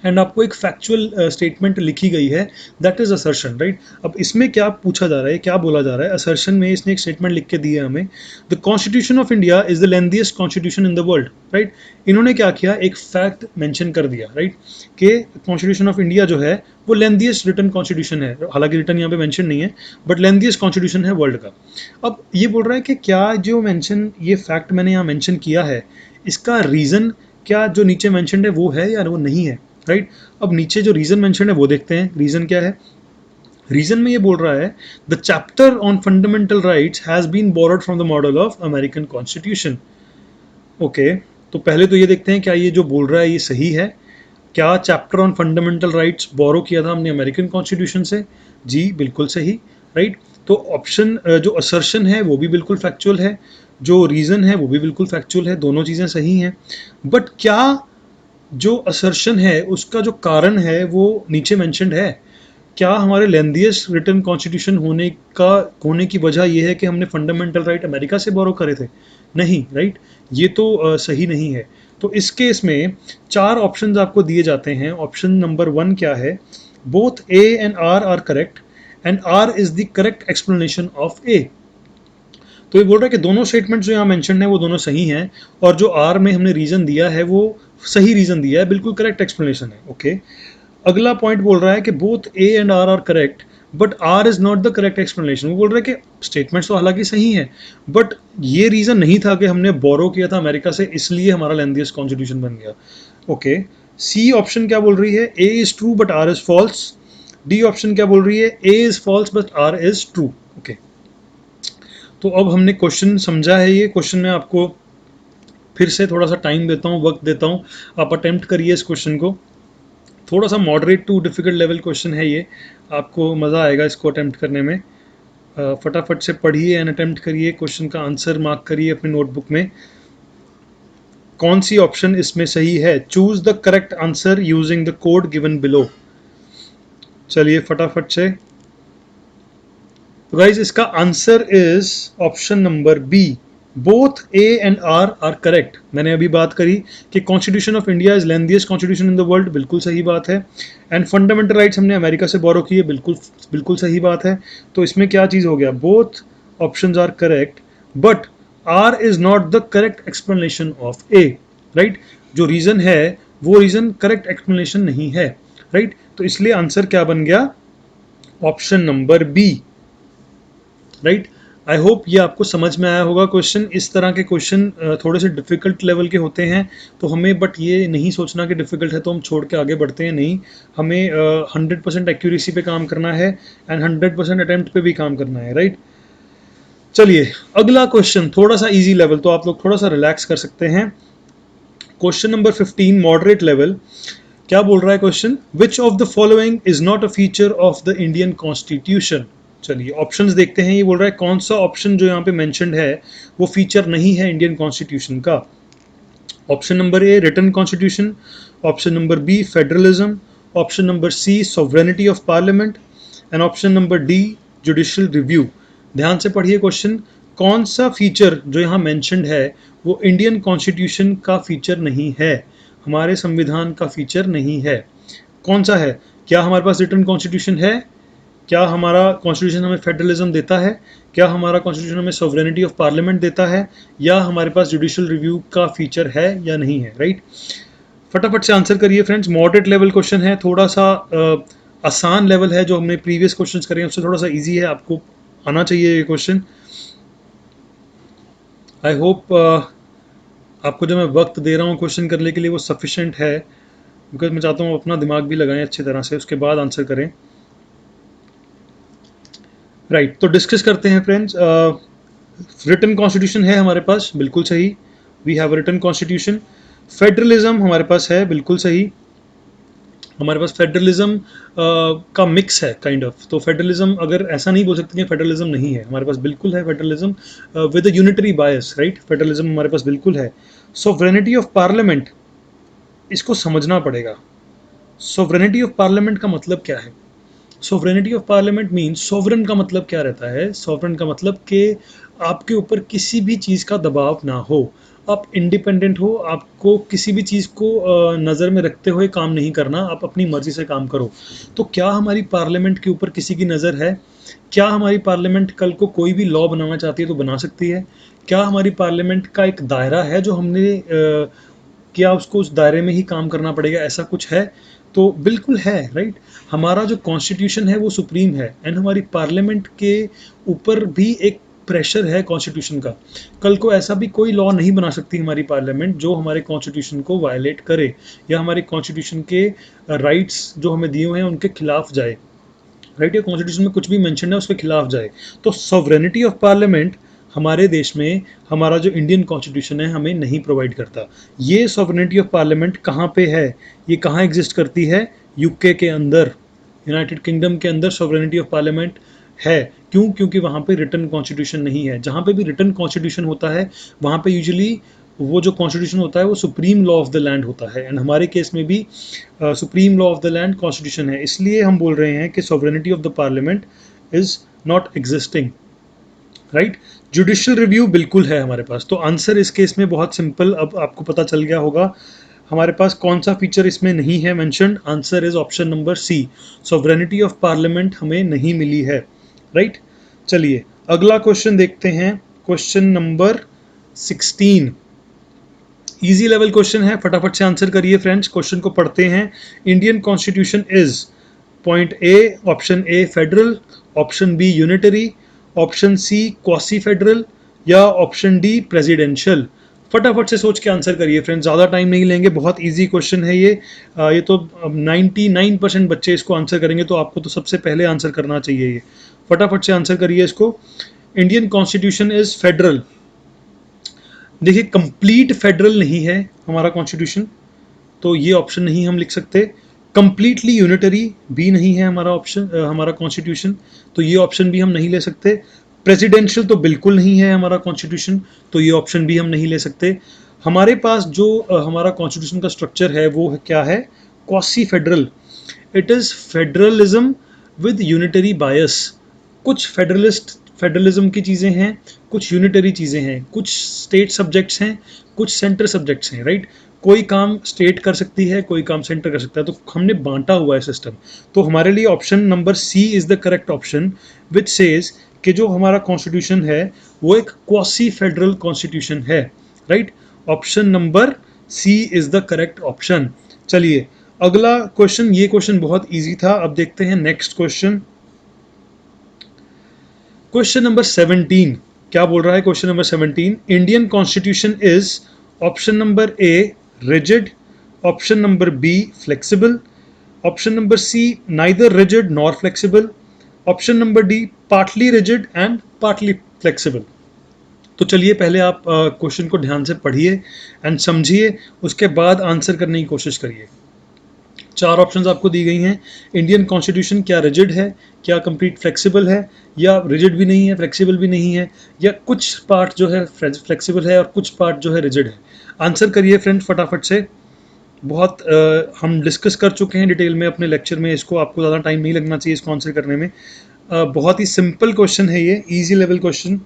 and आपको एक फैक्चुअल स्टेटमेंट लिखी गई है, दैट इज असर्शन, राइट। अब इसमें क्या पूछा जा रहा है, क्या बोला जा रहा है असर्शन में, इसने एक स्टेटमेंट लिख के दी है हमें, the constitution of India is the lengthiest constitution in the world, right. इन्होंने क्या किया, एक फैक्ट मेंशन कर दिया, राइट, कि कॉन्स्टिट्यूशन ऑफ इंडिया जो है वो लेंथीएस्ट रिटन कॉन्स्टिट्यूशन है, हालांकि रिटन यहाँ पे मेंशन नहीं है, बट लेंथीएस्ट कॉन्स्टिट्यूशन है वर्ल्ड का। अब ये बोल रहा है कि क्या जो मेंशन, ये फैक्ट मैंने यहाँ मेंशन किया है, इसका रीज़न क्या जो नीचे मेंशनड है वो है या वो नहीं है, राइट। अब नीचे जो रीजन मेंशन है वो देखते हैं, रीजन क्या है। रीजन में ये बोल रहा है, the chapter on fundamental rights has been borrowed from the model of American constitution. Okay, तो पहले तो ये देखते हैं क्या ये जो बोल रहा है ये सही है, क्या चैप्टर ऑन फंडामेंटल राइट्स बोरो किया था हमने अमेरिकन कॉन्स्टिट्यूशन से, जी बिल्कुल सही, राइट। तो ऑप्शन जो असर्शन है वो भी बिल्कुल फैक्चुअल है, जो रीज़न है वो भी बिल्कुल फैक्चुअल है, दोनों चीज़ें सही हैं। बट क्या जो असर्शन है उसका जो कारण है वो नीचे मेंशन्ड है, क्या हमारे लेंथीएस्ट रिटन कॉन्स्टिट्यूशन होने की वजह यह है कि हमने फंडामेंटल राइट अमेरिका से बोरो करे थे, नहीं, राइट। ये तो सही नहीं है। तो इस केस में चार ऑप्शंस आपको दिए जाते हैं। ऑप्शन नंबर 1 क्या है, both A and R are correct and R is the correct explanation of A. तो ये बोल रहा है कि दोनों स्टेटमेंट जो यहाँ मेंशन है वो दोनों सही हैं, और जो आर में हमने रीजन दिया है वो सही रीजन दिया है, बिल्कुल करेक्ट एक्सप्लेनेशन है। ओके, अगला पॉइंट बोल रहा है कि both A and R correct but R is not the correct explanation. वो बोल रहा है कि स्टेटमेंट्स तो हालांकि सही है, बट ये रीजन नहीं था कि हमने बोरो किया था अमेरिका से, इसलिए हमारा लैंडियस कॉन्स्टिट्यूशन बन गया। ओके, सी ऑप्शन क्या बोल रही है, A is true but R is false. D option क्या बोल रही है, A is false but R is true. Okay, तो अब हमने क्वेश्चन समझा है। ये क्वेश्चन में आपको फिर से थोड़ा सा टाइम देता हूँ, वक्त देता हूँ, आप अटेम्प्ट करिए इस क्वेश्चन को। थोड़ा सा moderate too difficult level question है ये, आपको मज़ा आएगा इसको अटेम्प्ट करने में। फटाफट से पढ़िए एंड अटेम्प्ट करिए, क्वेश्चन का आंसर मार्क करिए अपनी नोटबुक में। कौन सी ऑप्शन इसमें सही है, choose the correct answer using the code given below. चलिए फटाफट से। तो गाइज इसका answer is option number B, both A and R correct. मैंने अभी बात करी कि constitution of India is lengthiest constitution in the world, बिल्कुल सही बात है। एंड फंडामेंटल राइट्स हमने अमेरिका से बोरो किए, बिल्कुल बिल्कुल सही बात है। तो इसमें क्या चीज़ हो गया, both options are correct but R is not the correct explanation of A, right. जो रीज़न है वो रीज़न करेक्ट एक्सप्लेनेशन नहीं है, राइट। तो इसलिए आंसर क्या बन गया, option number B, right. I hope ये आपको समझ में आया होगा क्वेश्चन। इस तरह के क्वेश्चन थोड़े से डिफिकल्ट लेवल के होते हैं, तो हमें बट ये नहीं सोचना कि डिफिकल्ट है तो हम छोड़ के आगे बढ़ते हैं, नहीं। हमें 100% एक्यूरेसी पे काम करना है एंड 100% अटेम्प्ट पे भी काम करना है, राइट। चलिए अगला क्वेश्चन थोड़ा सा इजी लेवल, तो आप लोग थोड़ा सा रिलैक्स कर सकते हैं। Question number 15 moderate level. क्या बोल रहा है question, which of the following is not a feature of the Indian constitution. चलिए ऑप्शंस देखते हैं। ये बोल रहा है कौन सा ऑप्शन जो यहाँ पे मेंशन्ड है वो फीचर नहीं है इंडियन कॉन्स्टिट्यूशन का। Option number A written constitution, option number B federalism, option number C sovereignty of parliament and option number D judicial review. ध्यान से पढ़िए क्वेश्चन, कौन सा फीचर जो यहाँ मेंशन्ड है वो इंडियन कॉन्स्टिट्यूशन का फीचर नहीं है, हमारे संविधान का फीचर नहीं है। कौन सा है, क्या हमारे पास रिटन कॉन्स्टिट्यूशन है, क्या हमारा कॉन्स्टिट्यूशन हमें फेडरलिज्म देता है, क्या हमारा कॉन्स्टिट्यूशन हमें सॉवरेनिटी ऑफ पार्लियामेंट देता है, या हमारे पास जुडिशियल रिव्यू का फीचर है या नहीं है, राइट। फटाफट से आंसर करिए फ्रेंड्स। मॉडरेट लेवल क्वेश्चन है, थोड़ा सा आसान लेवल है, जो हमने प्रीवियस क्वेश्चंस करे हैं उससे थोड़ा सा इजी है, आपको आना चाहिए ये क्वेश्चन। आई होप आपको जो मैं वक्त दे रहा हूँ क्वेश्चन करने के लिए वो सफिशेंट है, बिकॉज मैं चाहता हूँ अपना दिमाग भी लगाएं अच्छी तरह से, उसके बाद आंसर करें, राइट। तो डिस्कस करते हैं फ्रेंड्स। रिटन कॉन्स्टिट्यूशन है हमारे पास, बिल्कुल सही, we have written constitution. Federalism हमारे पास है, बिल्कुल सही, हमारे पास फेडरलिज्म का मिक्स है काइंड ऑफ। तो फेडरलिज्म अगर ऐसा नहीं बोल सकते कि फेडरलिज्म नहीं है, हमारे पास बिल्कुल है federalism with a unitary bias, right. Federalism हमारे पास बिल्कुल है। सॉवरेनिटी ऑफ पार्लियामेंट, इसको समझना पड़ेगा। सॉवरेनिटी ऑफ पार्लियामेंट का मतलब क्या है, sovereignty of parliament means, sovereign का मतलब क्या रहता है, सोवरन का मतलब कि आपके ऊपर किसी भी चीज़ का दबाव ना हो, आप इंडिपेंडेंट हो, आपको किसी भी चीज़ को नज़र में रखते हुए काम नहीं करना, आप अपनी मर्जी से काम करो। तो क्या हमारी पार्लियामेंट के ऊपर किसी की नज़र है, क्या हमारी पार्लियामेंट कल को कोई भी लॉ बनाना चाहती है तो बना सकती है, क्या हमारी पार्लियामेंट का एक दायरा है जो हमने क्या उसको उस दायरे में ही काम करना पड़ेगा, ऐसा कुछ है। तो बिल्कुल है, राइट। हमारा जो कॉन्स्टिट्यूशन है वो सुप्रीम है एंड हमारी पार्लियामेंट के ऊपर भी एक प्रेशर है कॉन्स्टिट्यूशन का। कल को ऐसा भी कोई लॉ नहीं बना सकती हमारी पार्लियामेंट जो हमारे कॉन्स्टिट्यूशन को वायलेट करे या हमारे कॉन्स्टिट्यूशन के राइट्स जो हमें दिए हुए हैं उनके खिलाफ जाए, राइट। या कॉन्स्टिट्यूशन में कुछ भी मेंशन है उसके खिलाफ जाए। तो सॉवरेनिटी ऑफ पार्लियामेंट हमारे देश में हमारा जो इंडियन कॉन्स्टिट्यूशन है हमें नहीं प्रोवाइड करता। ये सॉवरेनिटी ऑफ पार्लियामेंट कहाँ पे है, ये कहाँ एग्जिस्ट करती है, यूके के अंदर, यूनाइटेड किंगडम के अंदर सॉवरेनिटी ऑफ पार्लियामेंट है। क्यों, क्योंकि वहाँ पे रिटन कॉन्स्टिट्यूशन नहीं है। जहाँ पे भी रिटन कॉन्स्टिट्यूशन होता है वहाँ पे यूजुअली वो जो कॉन्स्टिट्यूशन होता है वो supreme law of the land होता है एंड हमारे केस में भी supreme law of the land constitution है। इसलिए हम बोल रहे हैं कि sovereignty of the parliament is not existing, right. Judicial review बिल्कुल है हमारे पास। तो आंसर इस केस में बहुत सिंपल, अब आपको पता चल गया होगा। हमारे पास कौन सा फीचर इसमें नहीं है mentioned? Answer is option number C, sovereignty of parliament हमें नहीं मिली है, राइट। चलिए अगला क्वेश्चन देखते हैं, question number 16। Easy level question है, फटाफट से आंसर करिए फ्रेंड्स। क्वेश्चन को पढ़ते हैं। Indian constitution is, point A, option A federal, option B unitary, option C quasi federal, या ऑप्शन डी प्रेसिडेंशियल। फटाफट से सोच के आंसर करिए फ्रेंड्स, ज़्यादा टाइम नहीं लेंगे, बहुत इजी क्वेश्चन है ये। ये तो 99% बच्चे इसको आंसर करेंगे, तो आपको तो सबसे पहले आंसर करना चाहिए ये। फटाफट से आंसर करिए इसको। Indian constitution is federal. देखिए कंप्लीट फेडरल नहीं है हमारा कॉन्स्टिट्यूशन, तो ये ऑप्शन नहीं हम लिख सकते। कंप्लीटली यूनिटरी भी नहीं है हमारा ऑप्शन, हमारा कॉन्स्टिट्यूशन, तो ये ऑप्शन भी हम नहीं ले सकते। प्रेसिडेंशियल तो बिल्कुल नहीं है हमारा कॉन्स्टिट्यूशन, तो ये ऑप्शन भी हम नहीं ले सकते। हमारे पास जो हमारा कॉन्स्टिट्यूशन का स्ट्रक्चर है वो क्या है? Quasi federal. It is federalism with unitary बायस। कुछ फेडरलिज्म की चीज़ें हैं, कुछ यूनिटरी चीज़ें हैं, कुछ स्टेट सब्जेक्ट्स हैं, कुछ सेंटर सब्जेक्ट्स हैं, राइट। कोई काम स्टेट कर सकती है, कोई काम सेंटर कर सकता है, तो हमने बांटा हुआ है सिस्टम। तो हमारे लिए option number C is the correct option, which says कि जो हमारा कॉन्स्टिट्यूशन है वो एक क्वासी फेडरल कॉन्स्टिट्यूशन है, right. Option number C is the correct option. चलिए अगला क्वेश्चन, ये क्वेश्चन बहुत इजी था, अब देखते हैं नेक्स्ट क्वेश्चन। क्वेश्चन नंबर 17 क्या बोल रहा है? Question number 17, Indian constitution is, option number A rigid, option number B flexible, option number C neither rigid nor flexible, option number D partly rigid and partly flexible. तो चलिए पहले आप question को ध्यान से पढ़िए एंड समझिए, उसके बाद आंसर करने की कोशिश करिए। चार ऑप्शंस आपको दी गई हैं। इंडियन कॉन्स्टिट्यूशन क्या रिजिड है, क्या कंप्लीट फ्लेक्सिबल है, या रिजिड भी नहीं है फ्लेक्सिबल भी नहीं है, या कुछ पार्ट जो है फ्लेक्सिबल है और कुछ पार्ट जो है रिजिड है। आंसर करिए फ्रेंड्स फटाफट से। बहुत हम डिस्कस कर चुके हैं डिटेल में अपने लेक्चर में इसको, आपको ज़्यादा टाइम नहीं लगना चाहिए इसको आंसर करने में। बहुत ही सिंपल क्वेश्चन है ये, easy level question.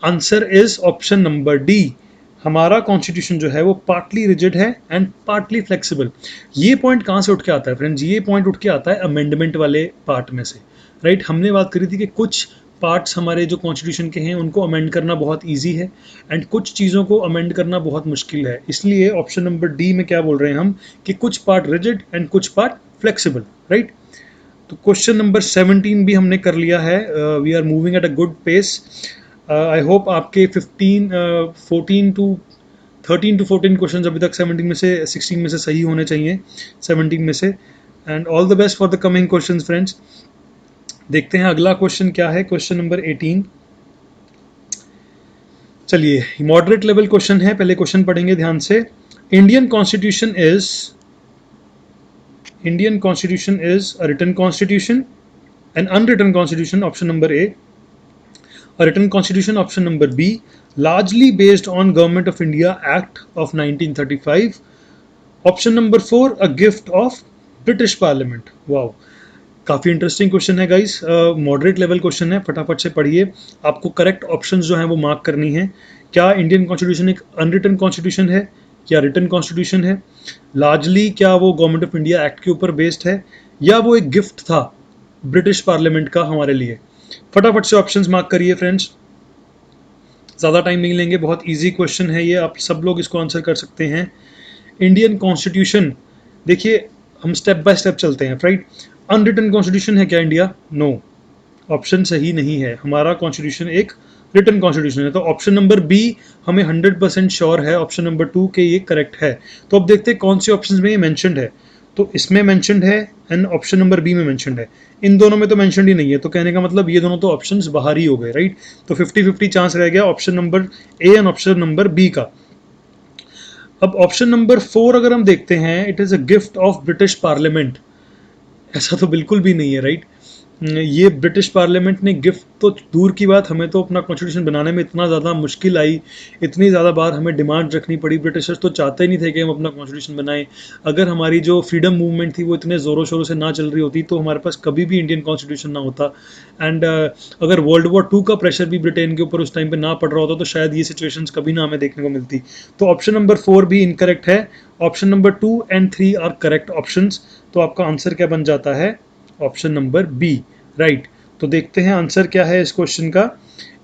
Answer is option number D. हमारा कॉन्स्टिट्यूशन जो है वो पार्टली रिजिड है एंड पार्टली फ्लेक्सिबल। ये पॉइंट कहाँ से उठ के आता है फ्रेंड्स? ये पॉइंट उठ के आता है अमेंडमेंट वाले पार्ट में से, राइट। हमने बात करी थी कि कुछ पार्ट्स हमारे जो कॉन्स्टिट्यूशन के हैं उनको अमेंड करना बहुत ईजी है एंड कुछ चीज़ों को अमेंड करना बहुत मुश्किल है। इसलिए ऑप्शन नंबर डी में क्या बोल रहे हैं हम कि कुछ पार्ट रिजिड एंड कुछ पार्ट फ्लेक्सिबल, राइट। तो क्वेश्चन नंबर 17 भी हमने कर लिया है। We are moving at a good pace. I hope आपके 14 टू 13 टू 14 क्वेश्चन अभी तक 17 में से 16 में से सही होने चाहिए, 17 में से। And all the best for the coming questions friends. देखते हैं अगला क्वेश्चन क्या है, क्वेश्चन नंबर 18। चलिए मॉडरेट लेवल क्वेश्चन है, पहले क्वेश्चन पढ़ेंगे ध्यान से। Indian constitution is a written constitution, an unwritten constitution option number A, a written constitution option number B, largely based on Government of India Act of 1935, option number 4, a gift of British Parliament। Wow, काफ़ी interesting question है guys, moderate level question है, फटाफट से पढ़िए। आपको correct options जो हैं वो मार्क करनी है। क्या इंडियन कॉन्स्टिट्यूशन एक अनरिटन कॉन्स्टिट्यूशन है, क्या रिटन कॉन्स्टिट्यूशन है, लार्जली क्या वो गवर्नमेंट ऑफ इंडिया एक्ट के ऊपर बेस्ड है, या वो एक गिफ्ट था ब्रिटिश पार्लियामेंट का हमारे लिए। फटाफट से ऑप्शंस मार्क करिए फ्रेंड्स, ज़्यादा टाइम नहीं लेंगे, बहुत इजी क्वेश्चन है ये, आप सब लोग इसको आंसर कर सकते हैं। इंडियन कॉन्स्टिट्यूशन, देखिए हम स्टेप बाय स्टेप चलते हैं, राइट। अनरिटन कॉन्स्टिट्यूशन है क्या इंडिया? नो, ऑप्शन सही नहीं है। हमारा कॉन्स्टिट्यूशन एक रिटन कॉन्स्टिट्यूशन है, तो ऑप्शन नंबर बी हमें 100% श्योर है, ऑप्शन नंबर 2 के ये करेक्ट है। तो अब देखते हैं कौन से ऑप्शन में ये मैंशनड है। तो इसमें मैंशनड है एंड ऑप्शन नंबर बी में मैंशनड है। इन दोनों में तो मैंशनड ही नहीं है, तो कहने का मतलब ये दोनों तो ऑप्शंस बाहर ही हो गए, राइट। तो 50-50 चांस रह गया option number A and option number B का। अब ऑप्शन नंबर 4 अगर हम देखते हैं, it is a gift of British parliament, ऐसा तो बिल्कुल भी नहीं है, राइट। ये ब्रिटिश पार्लियामेंट ने गिफ्ट तो दूर की बात, हमें तो अपना कॉन्स्टिट्यूशन बनाने में इतना ज़्यादा मुश्किल आई, इतनी ज़्यादा बार हमें डिमांड रखनी पड़ी। ब्रिटिशर्स तो चाहते ही नहीं थे कि हम अपना कॉन्स्टिट्यूशन बनाएं। अगर हमारी जो फ्रीडम मूवमेंट थी वो इतने ज़ोरों शोरों से ना चल रही होती तो हमारे पास कभी भी इंडियन कॉन्स्टिट्यूशन ना होता। एंड अगर वर्ल्ड वॉर 2 का प्रेशर भी ब्रिटेन के ऊपर उस टाइम पे ना पड़ रहा होता तो शायद ये सिचुएशंस कभी ना हमें देखने को मिलती। तो ऑप्शन नंबर 4 भी इनकरेक्ट है, option number 2 and 3 are correct options, तो आपका आंसर क्या बन जाता है? Option number B, right. तो देखते हैं आंसर क्या है इस क्वेश्चन का।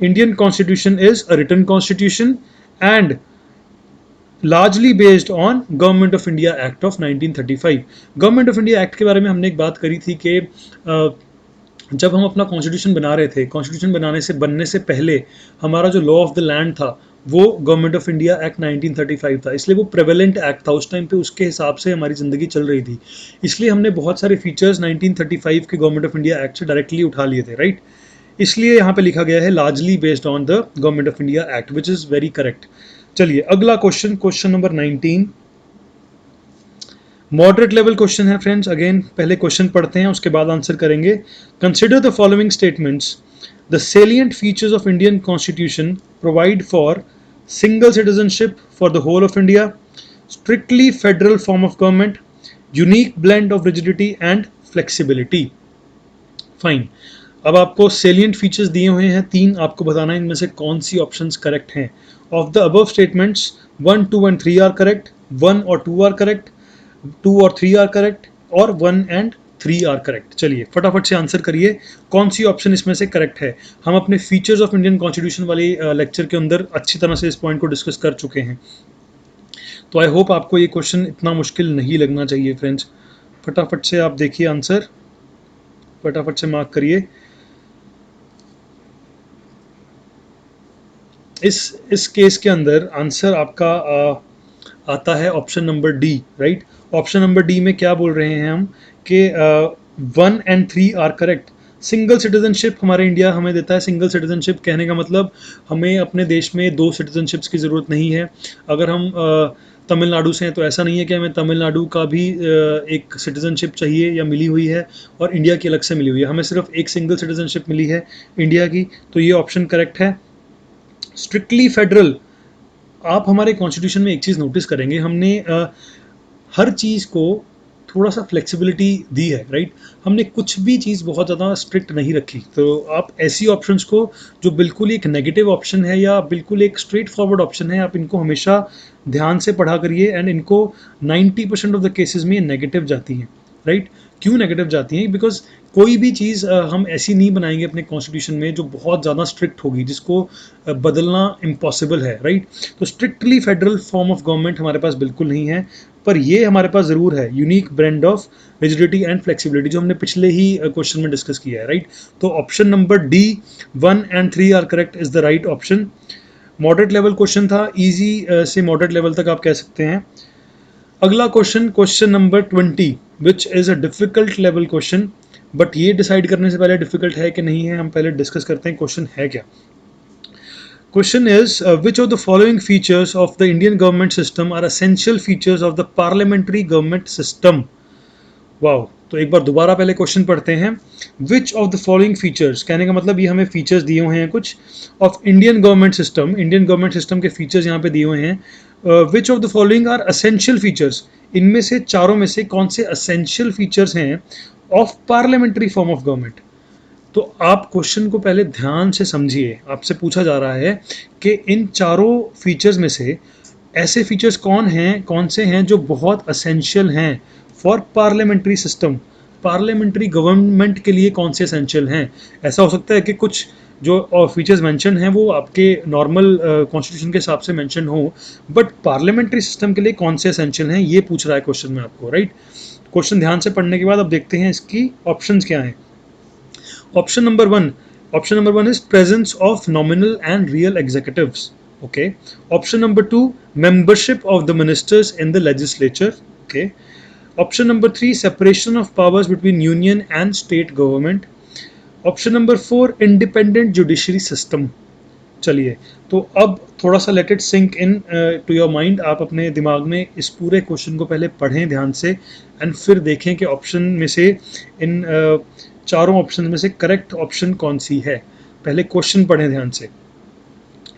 Indian constitution is a written constitution and largely based on government of India act of 1935। Government of India act के बारे में हमने एक बात करी थी कि जब हम अपना कॉन्स्टिट्यूशन बना रहे थे, कॉन्स्टिट्यूशन बनने से पहले हमारा जो लॉ ऑफ द लैंड था वो गवर्नमेंट ऑफ इंडिया एक्ट 1935 था, इसलिए वो प्रेवेलेंट एक्ट था उस टाइम पे, उसके हिसाब से हमारी ज़िंदगी चल रही थी। इसलिए हमने बहुत सारे फीचर्स 1935 के गवर्नमेंट ऑफ इंडिया एक्ट से डायरेक्टली उठा लिए थे, राइट। इसलिए यहाँ पे लिखा गया है largely based on the government of India act, which is very correct. चलिए अगला question, question number 19, moderate level question है फ्रेंड्स। अगेन पहले क्वेश्चन पढ़ते हैं, उसके बाद आंसर करेंगे। Consider the following statements. The salient features of Indian constitution provide for single citizenship for the whole of India, strictly federal form of government, unique blend of rigidity and flexibility. Fine. अब आपको salient features दिए हुए हैं तीन, आपको बताना है इनमें से कौन सी ऑप्शंस करेक्ट हैं। Of the above statements 1, 2 and 3 are correct, 1 और 2 आर करेक्ट, 2 और 3 आर करेक्ट, और 1 एंड 3 आर करेक्ट। चलिए फटाफट से आंसर करिए, कौन सी ऑप्शन इसमें से करेक्ट है। हम अपने फीचर्स ऑफ इंडियन कॉन्स्टिट्यूशन वाली लेक्चर के अंदर अच्छी तरह से इस पॉइंट को डिस्कस कर चुके हैं, तो आई होप आपको ये क्वेश्चन इतना मुश्किल नहीं लगना चाहिए फ्रेंड्स। फटाफट से आप देखिए आंसर, फटाफट से मार्क करिए। इस केस के अंदर आंसर आपका आता है option number D, right. Option number D में क्या बोल रहे हैं हम कि 1 and 3 are correct. Single citizenship हमारे इंडिया हमें देता है। सिंगल सिटीजनशिप कहने का मतलब हमें अपने देश में दो सिटीजनशिप्स की ज़रूरत नहीं है। अगर हम तमिलनाडु से हैं तो ऐसा नहीं है कि हमें तमिलनाडु का भी एक सिटीजनशिप चाहिए या मिली हुई है और इंडिया की अलग से मिली हुई है, हमें सिर्फ एक सिंगल सिटीजनशिप मिली है इंडिया की, तो ये ऑप्शन करेक्ट है। स्ट्रिक्टली फेडरल, आप हमारे कॉन्स्टिट्यूशन में एक चीज़ नोटिस करेंगे, हमने हर चीज़ को थोड़ा सा फ्लेक्सिबिलिटी दी है, राइट। हमने कुछ भी चीज़ बहुत ज़्यादा स्ट्रिक्ट नहीं रखी। तो आप ऐसी ऑप्शंस को जो बिल्कुल एक नेगेटिव ऑप्शन है या बिल्कुल एक स्ट्रेट फॉरवर्ड ऑप्शन है, आप इनको हमेशा ध्यान से पढ़ा करिए। एंड इनको 90% ऑफ द केसेस में नेगेटिव जाती हैं, राइट। क्यों नेगेटिव जाती हैं? बिकॉज कोई भी चीज़ हम ऐसी नहीं बनाएंगे अपने कॉन्स्टिट्यूशन में जो बहुत ज़्यादा स्ट्रिक्ट होगी, जिसको बदलना इम्पॉसिबल है, राइट। तो strictly federal form of government हमारे पास बिल्कुल नहीं है, पर ये हमारे पास ज़रूर है unique blend of rigidity and flexibility, जो हमने पिछले ही क्वेश्चन में डिस्कस किया है, राइट। तो option number D 1 and 3 are correct is the right option. Moderate level question था, इजी से मॉडरेट लेवल तक आप कह सकते हैं। अगला question, question number 20, which is a difficult level question, but ये डिसाइड करने से पहले डिफिकल्ट है कि नहीं है, हम पहले डिस्कस करते हैं क्वेश्चन है क्या। Question is, which of the following features of the Indian government system are essential features of the parliamentary government system? Wow. तो एक बार दोबारा पहले क्वेश्चन पढ़ते हैं। Which of the following features, कहने का मतलब ये हमें फीचर्स दिए हुए हैं कुछ of Indian government system, Indian government system के फीचर्स यहाँ पे दिए हुए हैं। Which of the following are essential features, इनमें से चारों में से कौन से असेंशियल फीचर्स हैं of parliamentary form of government. तो आप क्वेश्चन को पहले ध्यान से समझिए, आपसे पूछा जा रहा है कि इन चारों फीचर्स में से ऐसे फीचर्स कौन से हैं जो बहुत असेंशियल हैं for parliamentary system, parliamentary government के लिए कौन से असेंशियल हैं। ऐसा हो सकता है कि कुछ जो फीचर्स मेंशन हैं वो आपके नॉर्मल कॉन्स्टिट्यूशन के हिसाब से मेंशन हो, बट पार्लियामेंट्री सिस्टम के लिए कौन से असेंशियल हैं ये पूछ रहा है क्वेश्चन में आपको, राइट। क्वेश्चन ध्यान से पढ़ने के बाद अब देखते हैं इसकी ऑप्शंस क्या हैं। Option number one is presence of nominal and real executives. Okay. Option number two, membership of the ministers in the legislature. Okay. Option number three, separation of powers between union and state government. Option number four, independent judiciary system. चलिए, तो अब थोड़ा सा let it sink into your mind, आप अपने दिमाग में इस पूरे क्वेश्चन को पहले पढ़ें ध्यान से, एंड फिर देखें कि ऑप्शन में से इन चारों ऑप्शन में से करेक्ट ऑप्शन कौन सी है। पहले क्वेश्चन पढ़ें ध्यान से।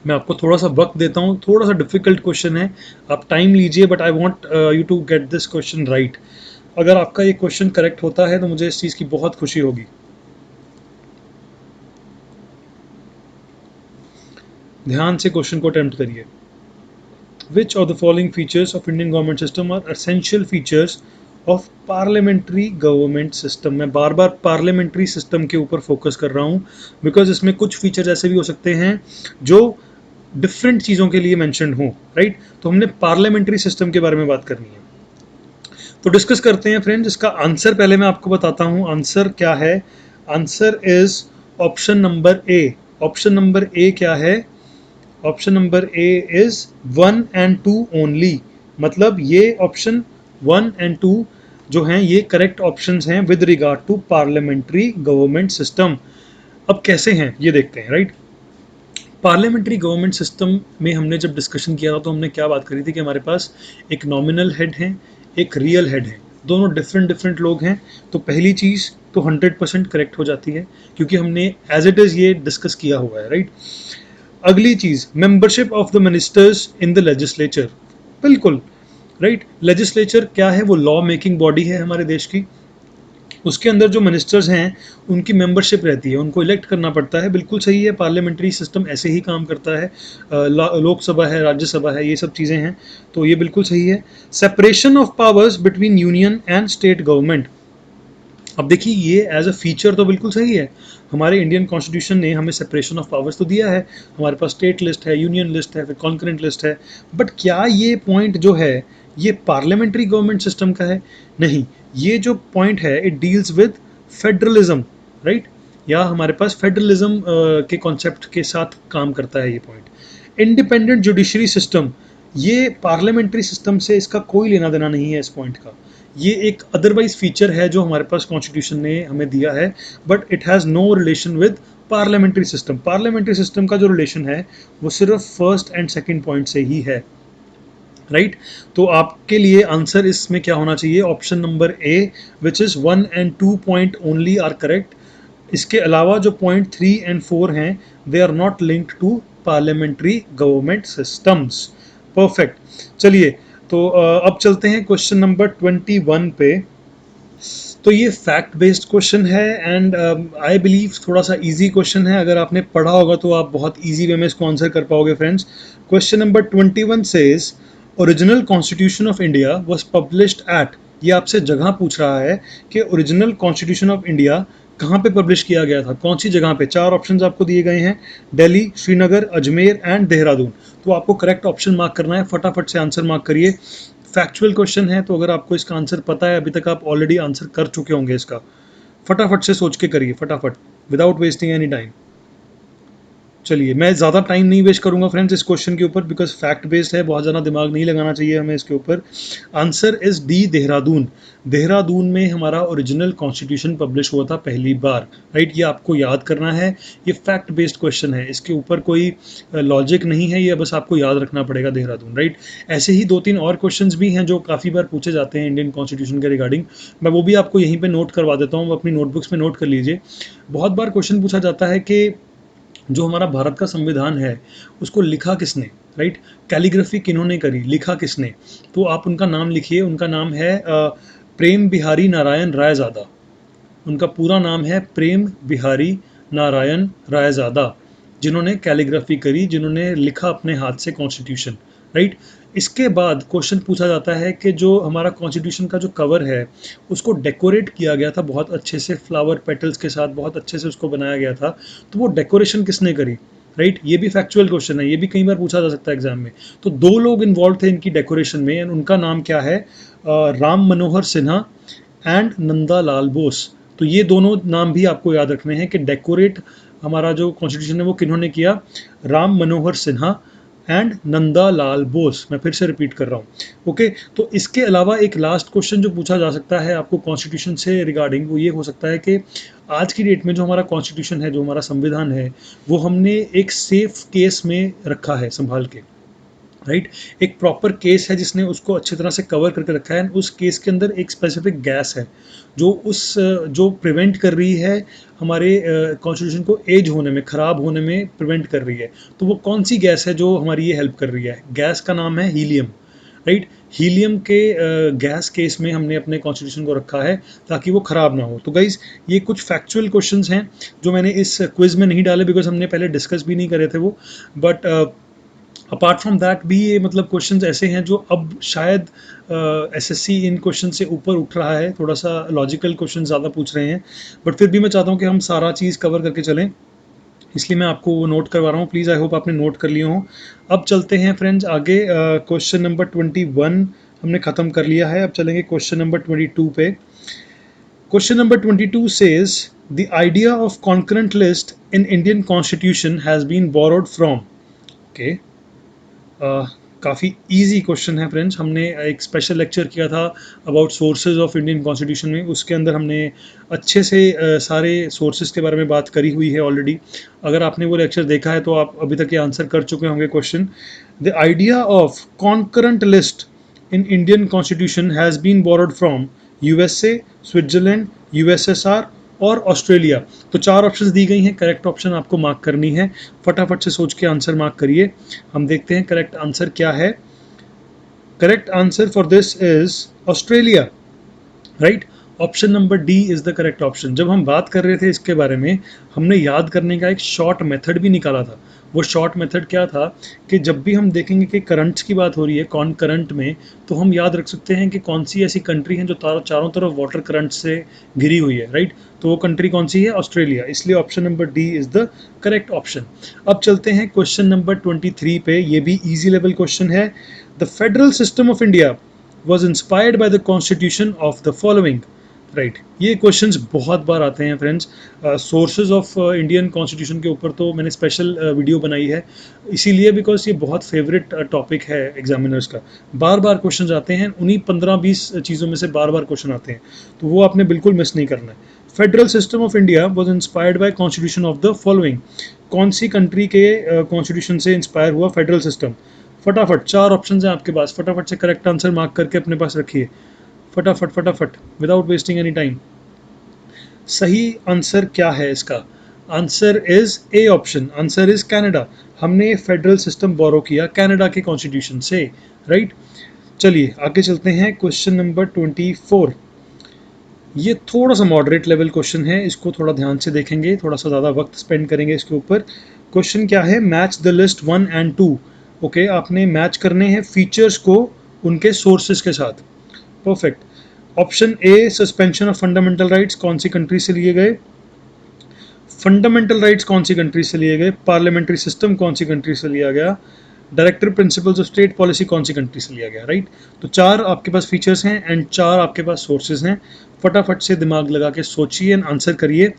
मैं आपको थोड़ा सा वक्त देता हूँ, थोड़ा सा डिफिकल्ट क्वेश्चन है, आप टाइम लीजिए, but I want you to get this question right. अगर आपका ये क्वेश्चन करेक्ट होता है तो मुझे इस चीज़ की बहुत खुशी होगी। ध्यान से क्वेश्चन को अटेम्प्ट करिए। Which of the following features of Indian government system are essential features of parliamentary government system. मैं बार बार पार्लियामेंट्री सिस्टम के ऊपर फोकस कर रहा हूँ बिकॉज इसमें कुछ फीचर्स ऐसे भी हो सकते हैं जो डिफरेंट चीज़ों के लिए मैंशन हो, राइट। तो हमने पार्लियामेंट्री सिस्टम के बारे में बात करनी है, तो डिस्कस करते हैं फ्रेंड्स। इसका आंसर पहले मैं आपको बताता हूँ आंसर क्या है। Answer is option number A. Option number A क्या है? Option number A is 1 and 2 only. मतलब ये ऑप्शन 1 and 2 जो हैं ये करेक्ट ऑप्शंस हैं with regard to parliamentary government system. अब कैसे हैं ये देखते हैं, राइट। पार्लियामेंट्री गवर्नमेंट सिस्टम में हमने जब डिस्कशन किया था तो हमने क्या बात करी थी कि हमारे पास एक नॉमिनल हेड है, एक रियल हेड है, दोनों डिफरेंट डिफरेंट लोग हैं। तो पहली चीज़ तो 100% करेक्ट हो जाती है क्योंकि हमने एज इट इज़ ये डिस्कस किया हुआ है, राइट। अगली चीज़, membership of the ministers in the legislature. बिल्कुल राइट। लेजिस्लेचर क्या है? वो लॉ मेकिंग बॉडी है हमारे देश की। उसके अंदर जो मिनिस्टर्स हैं उनकी मेंबरशिप रहती है, उनको इलेक्ट करना पड़ता है। बिल्कुल सही है, पार्लियामेंट्री सिस्टम ऐसे ही काम करता है। लोकसभा है, राज्यसभा है, ये सब चीज़ें हैं, तो ये बिल्कुल सही है। Separation of powers between union and state government. अब देखिए ये एज अ फीचर तो बिल्कुल सही है। हमारे इंडियन कॉन्स्टिट्यूशन ने हमें सेपरेशन ऑफ पावर्स तो दिया है। हमारे पास स्टेट लिस्ट है, यूनियन लिस्ट है, फिर कॉन्करेंट लिस्ट है। बट क्या ये पॉइंट जो है ये पार्लियामेंट्री गवर्नमेंट सिस्टम का है? नहीं। ये जो पॉइंट है it deals with federalism, right. या हमारे पास फेडरलिज्म के कॉन्सेप्ट के साथ काम करता है ये पॉइंट। इंडिपेंडेंट जुडिशरी सिस्टम, ये पार्लियामेंट्री सिस्टम से इसका कोई लेना देना नहीं है इस पॉइंट का। ये एक अदरवाइज फीचर है जो हमारे पास कॉन्स्टिट्यूशन ने हमें दिया है, but it has no relation with parliamentary system. Parliamentary system का जो रिलेशन है वो सिर्फ फर्स्ट एंड सेकंड पॉइंट से ही है, राइट। तो आपके लिए आंसर इसमें क्या होना चाहिए? Option number A, which is 1 and 2 point only are correct. इसके अलावा जो पॉइंट 3 and 4 हैं they are not linked to parliamentary government systems. Perfect. चलिए, तो अब चलते हैं क्वेश्चन नंबर 21 पे। तो ये फैक्ट बेस्ड क्वेश्चन है एंड आई बिलीव थोड़ा सा इजी क्वेश्चन है। अगर आपने पढ़ा होगा तो आप बहुत इजी वे में इसको आंसर कर पाओगे friends. Question number 21 says original constitution of India was published at. ये आपसे जगह पूछ रहा है कि ओरिजिनल कॉन्स्टिट्यूशन ऑफ इंडिया कहाँ पे पब्लिश किया गया था, कौन सी जगह पे। 4 ऑप्शंस आपको दिए गए हैं, दिल्ली, श्रीनगर, अजमेर एंड देहरादून। तो आपको करेक्ट ऑप्शन मार्क करना है, फटाफट से आंसर मार्क करिए। फैक्चुअल क्वेश्चन है तो अगर आपको इसका आंसर पता है, अभी तक आप ऑलरेडी आंसर कर चुके होंगे इसका। फटाफट से सोच के करिए, फटाफट, विदाउट वेस्टिंग एनी टाइम। चलिए, मैं ज़्यादा टाइम नहीं वेस्ट करूंगा फ्रेंड्स इस क्वेश्चन के ऊपर बिकॉज फैक्ट बेस्ड है, बहुत ज़्यादा दिमाग नहीं लगाना चाहिए हमें इसके ऊपर। Answer is D, Dehradun. Dehradun में हमारा ओरिजिनल कॉन्स्टिट्यूशन पब्लिश हुआ था पहली बार, राइट। ये आपको याद करना है, ये फैक्ट बेस्ड क्वेश्चन है, इसके ऊपर कोई लॉजिक नहीं है, ये बस आपको याद रखना पड़ेगा देहरादून, राइट। ऐसे ही 2-3 और क्वेश्चन भी हैं जो काफ़ी बार पूछे जाते हैं इंडियन कॉन्स्टिट्यूशन के रिगार्डिंग। मैं वो भी आपको यहीं पर नोट करवा देता हूँ, अपनी नोटबुक्स में नोट कर लीजिए। बहुत बार क्वेश्चन पूछा जाता है कि जो हमारा भारत का संविधान है उसको लिखा किसने, राइट। कैलीग्राफी किन्होंने करी, लिखा किसने। तो आप उनका नाम लिखिए। उनका नाम है प्रेम बिहारी नारायण रायज़ादा। उनका पूरा नाम है प्रेम बिहारी नारायण रायज़ादा, जिन्होंने कैलीग्राफी करी, जिन्होंने लिखा अपने हाथ से कॉन्स्टिट्यूशन, राइट। इसके बाद क्वेश्चन पूछा जाता है कि जो हमारा कॉन्स्टिट्यूशन का जो कवर है उसको डेकोरेट किया गया था बहुत अच्छे से, फ्लावर पेटल्स के साथ बहुत अच्छे से उसको बनाया गया था। तो वो डेकोरेशन किसने करी, राइट। ये भी फैक्चुअल क्वेश्चन है, ये भी कई बार पूछा जा सकता है एग्जाम में। तो 2 लोग इन्वॉल्व थे इनकी डेकोरेशन में एंड उनका नाम क्या है? राम मनोहर सिन्हा एंड नंदा लाल बोस। तो ये दोनों नाम भी आपको याद रखने हैं कि डेकोरेट हमारा जो कॉन्स्टिट्यूशन है वो किन्होंने किया? राम मनोहर सिन्हा एंड नंदा लाल बोस। मैं फिर से रिपीट कर रहा हूँ, ओके। तो इसके अलावा एक लास्ट क्वेश्चन जो पूछा जा सकता है आपको कॉन्स्टिट्यूशन से रिगार्डिंग, वो ये हो सकता है कि आज की डेट में जो हमारा कॉन्स्टिट्यूशन है, जो हमारा संविधान है, वो हमने एक सेफ केस में रखा है संभाल के, राइट। एक प्रॉपर केस है जिसने उसको अच्छी तरह से कवर करके रखा है। उस केस के अंदर एक स्पेसिफिक गैस है जो जो प्रिवेंट कर रही है हमारे कॉन्स्टिट्यूशन को एज होने में, ख़राब होने में प्रिवेंट कर रही है। तो वो कौन सी गैस है जो हमारी ये हेल्प कर रही है? गैस का नाम है हीलियम, राइट। हीलियम के गैस केस में हमने अपने कॉन्स्टिट्यूशन को रखा है ताकि वो ख़राब ना हो। तो गाइज़, ये कुछ फैक्चुअल क्वेश्चंस हैं जो मैंने इस क्विज़ में नहीं डाले बिकॉज हमने पहले डिस्कस भी नहीं करे थे वो, बट अपार्ट फ्रॉम दैट भी ये मतलब क्वेश्चंस ऐसे हैं जो अब शायद एसएससी इन क्वेश्चन से ऊपर उठ रहा है, थोड़ा सा लॉजिकल क्वेश्चन ज़्यादा पूछ रहे हैं, बट फिर भी मैं चाहता हूँ कि हम सारा चीज़ कवर करके चलें, इसलिए मैं आपको वो नोट करवा रहा हूँ। प्लीज़ आई होप आपने नोट कर लिए हों। अब चलते हैं फ्रेंड्स आगे। क्वेश्चन नंबर 21 हमने ख़त्म कर लिया है, अब चलेंगे क्वेश्चन नंबर 22 पे। Question number 22 says the idea of concurrent list in Indian constitution has been borrowed from। Okay, काफ़ी इजी क्वेश्चन है फ्रेंड्स। हमने एक स्पेशल लेक्चर किया था about sources of Indian constitution में, उसके अंदर हमने अच्छे से सारे सोर्सेज के बारे में बात करी हुई है ऑलरेडी। अगर आपने वो लेक्चर देखा है तो आप अभी तक ये आंसर कर चुके होंगे question. The idea of concurrent list in Indian constitution has been borrowed from USA, Switzerland, USSR और ऑस्ट्रेलिया। तो चार ऑप्शंस दी गई हैं, करेक्ट ऑप्शन आपको मार्क करनी है। फटाफट से सोच के आंसर मार्क करिए। हम देखते हैं करेक्ट आंसर क्या है। Correct answer for this is Australia, right. Option number D is the correct option. जब हम बात कर रहे थे इसके बारे में, हमने याद करने का एक शॉर्ट मेथड भी निकाला था। वो शॉर्ट मेथड क्या था कि जब भी हम देखेंगे कि करंट्स की बात हो रही है कौन करंट में, तो हम याद रख सकते हैं कि कौन सी ऐसी कंट्री है जो चारों तरफ वाटर करंट से घिरी हुई है, राइट। तो वो कंट्री कौन सी है? ऑस्ट्रेलिया। इसलिए option number D is the correct option. अब चलते हैं क्वेश्चन नंबर 23 पे। ये भी इजी लेवल क्वेश्चन है। The federal system of India was inspired by the constitution of the following, right. ये क्वेश्चंस बहुत बार आते हैं friends. Sources of Indian constitution के ऊपर तो मैंने स्पेशल वीडियो बनाई है, इसीलिए बिकॉज ये बहुत फेवरेट टॉपिक है एग्जामिनर्स का। बार बार क्वेश्चंस आते हैं, उन्हीं 15-20 चीज़ों में से बार बार क्वेश्चन आते हैं, तो वो आपने बिल्कुल मिस नहीं करना है। Federal system of India was inspired by constitution of the following. कौन सी कंट्री के कॉन्स्टिट्यूशन से इंस्पायर हुआ फेडरल सिस्टम? फटाफट, चार ऑप्शन हैं आपके पास, फटाफट से करेक्ट आंसर मार्क करके अपने पास रखिए। फटाफट फटाफट, विदाउट वेस्टिंग एनी टाइम। सही आंसर क्या है इसका? Answer is A option, answer is Canada. हमने फेडरल सिस्टम बोरो किया कनाडा के कॉन्स्टिट्यूशन से, राइट। चलिए आगे चलते हैं। Question number 24। ये थोड़ा सा मॉडरेट लेवल क्वेश्चन है, इसको थोड़ा ध्यान से देखेंगे, थोड़ा सा ज़्यादा वक्त स्पेंड करेंगे इसके ऊपर। क्वेश्चन क्या है? Match the list 1 and 2। Okay, आपने मैच करने हैं फीचर्स को उनके सोर्सेज के साथ। Perfect. Option A suspension of fundamental rights कौन सी कंट्री से लिए गए? फंडामेंटल राइट्स कौन सी कंट्री से लिए गए? पार्लियामेंट्री सिस्टम कौन सी कंट्री से लिया गया? Director principles of state policy कौन सी कंट्री से लिया गया, राइट। तो चार आपके पास फीचर्स हैं एंड चार आपके पास सोर्सेज हैं। फटाफट से दिमाग लगा के सोचिए एंड आंसर करिए।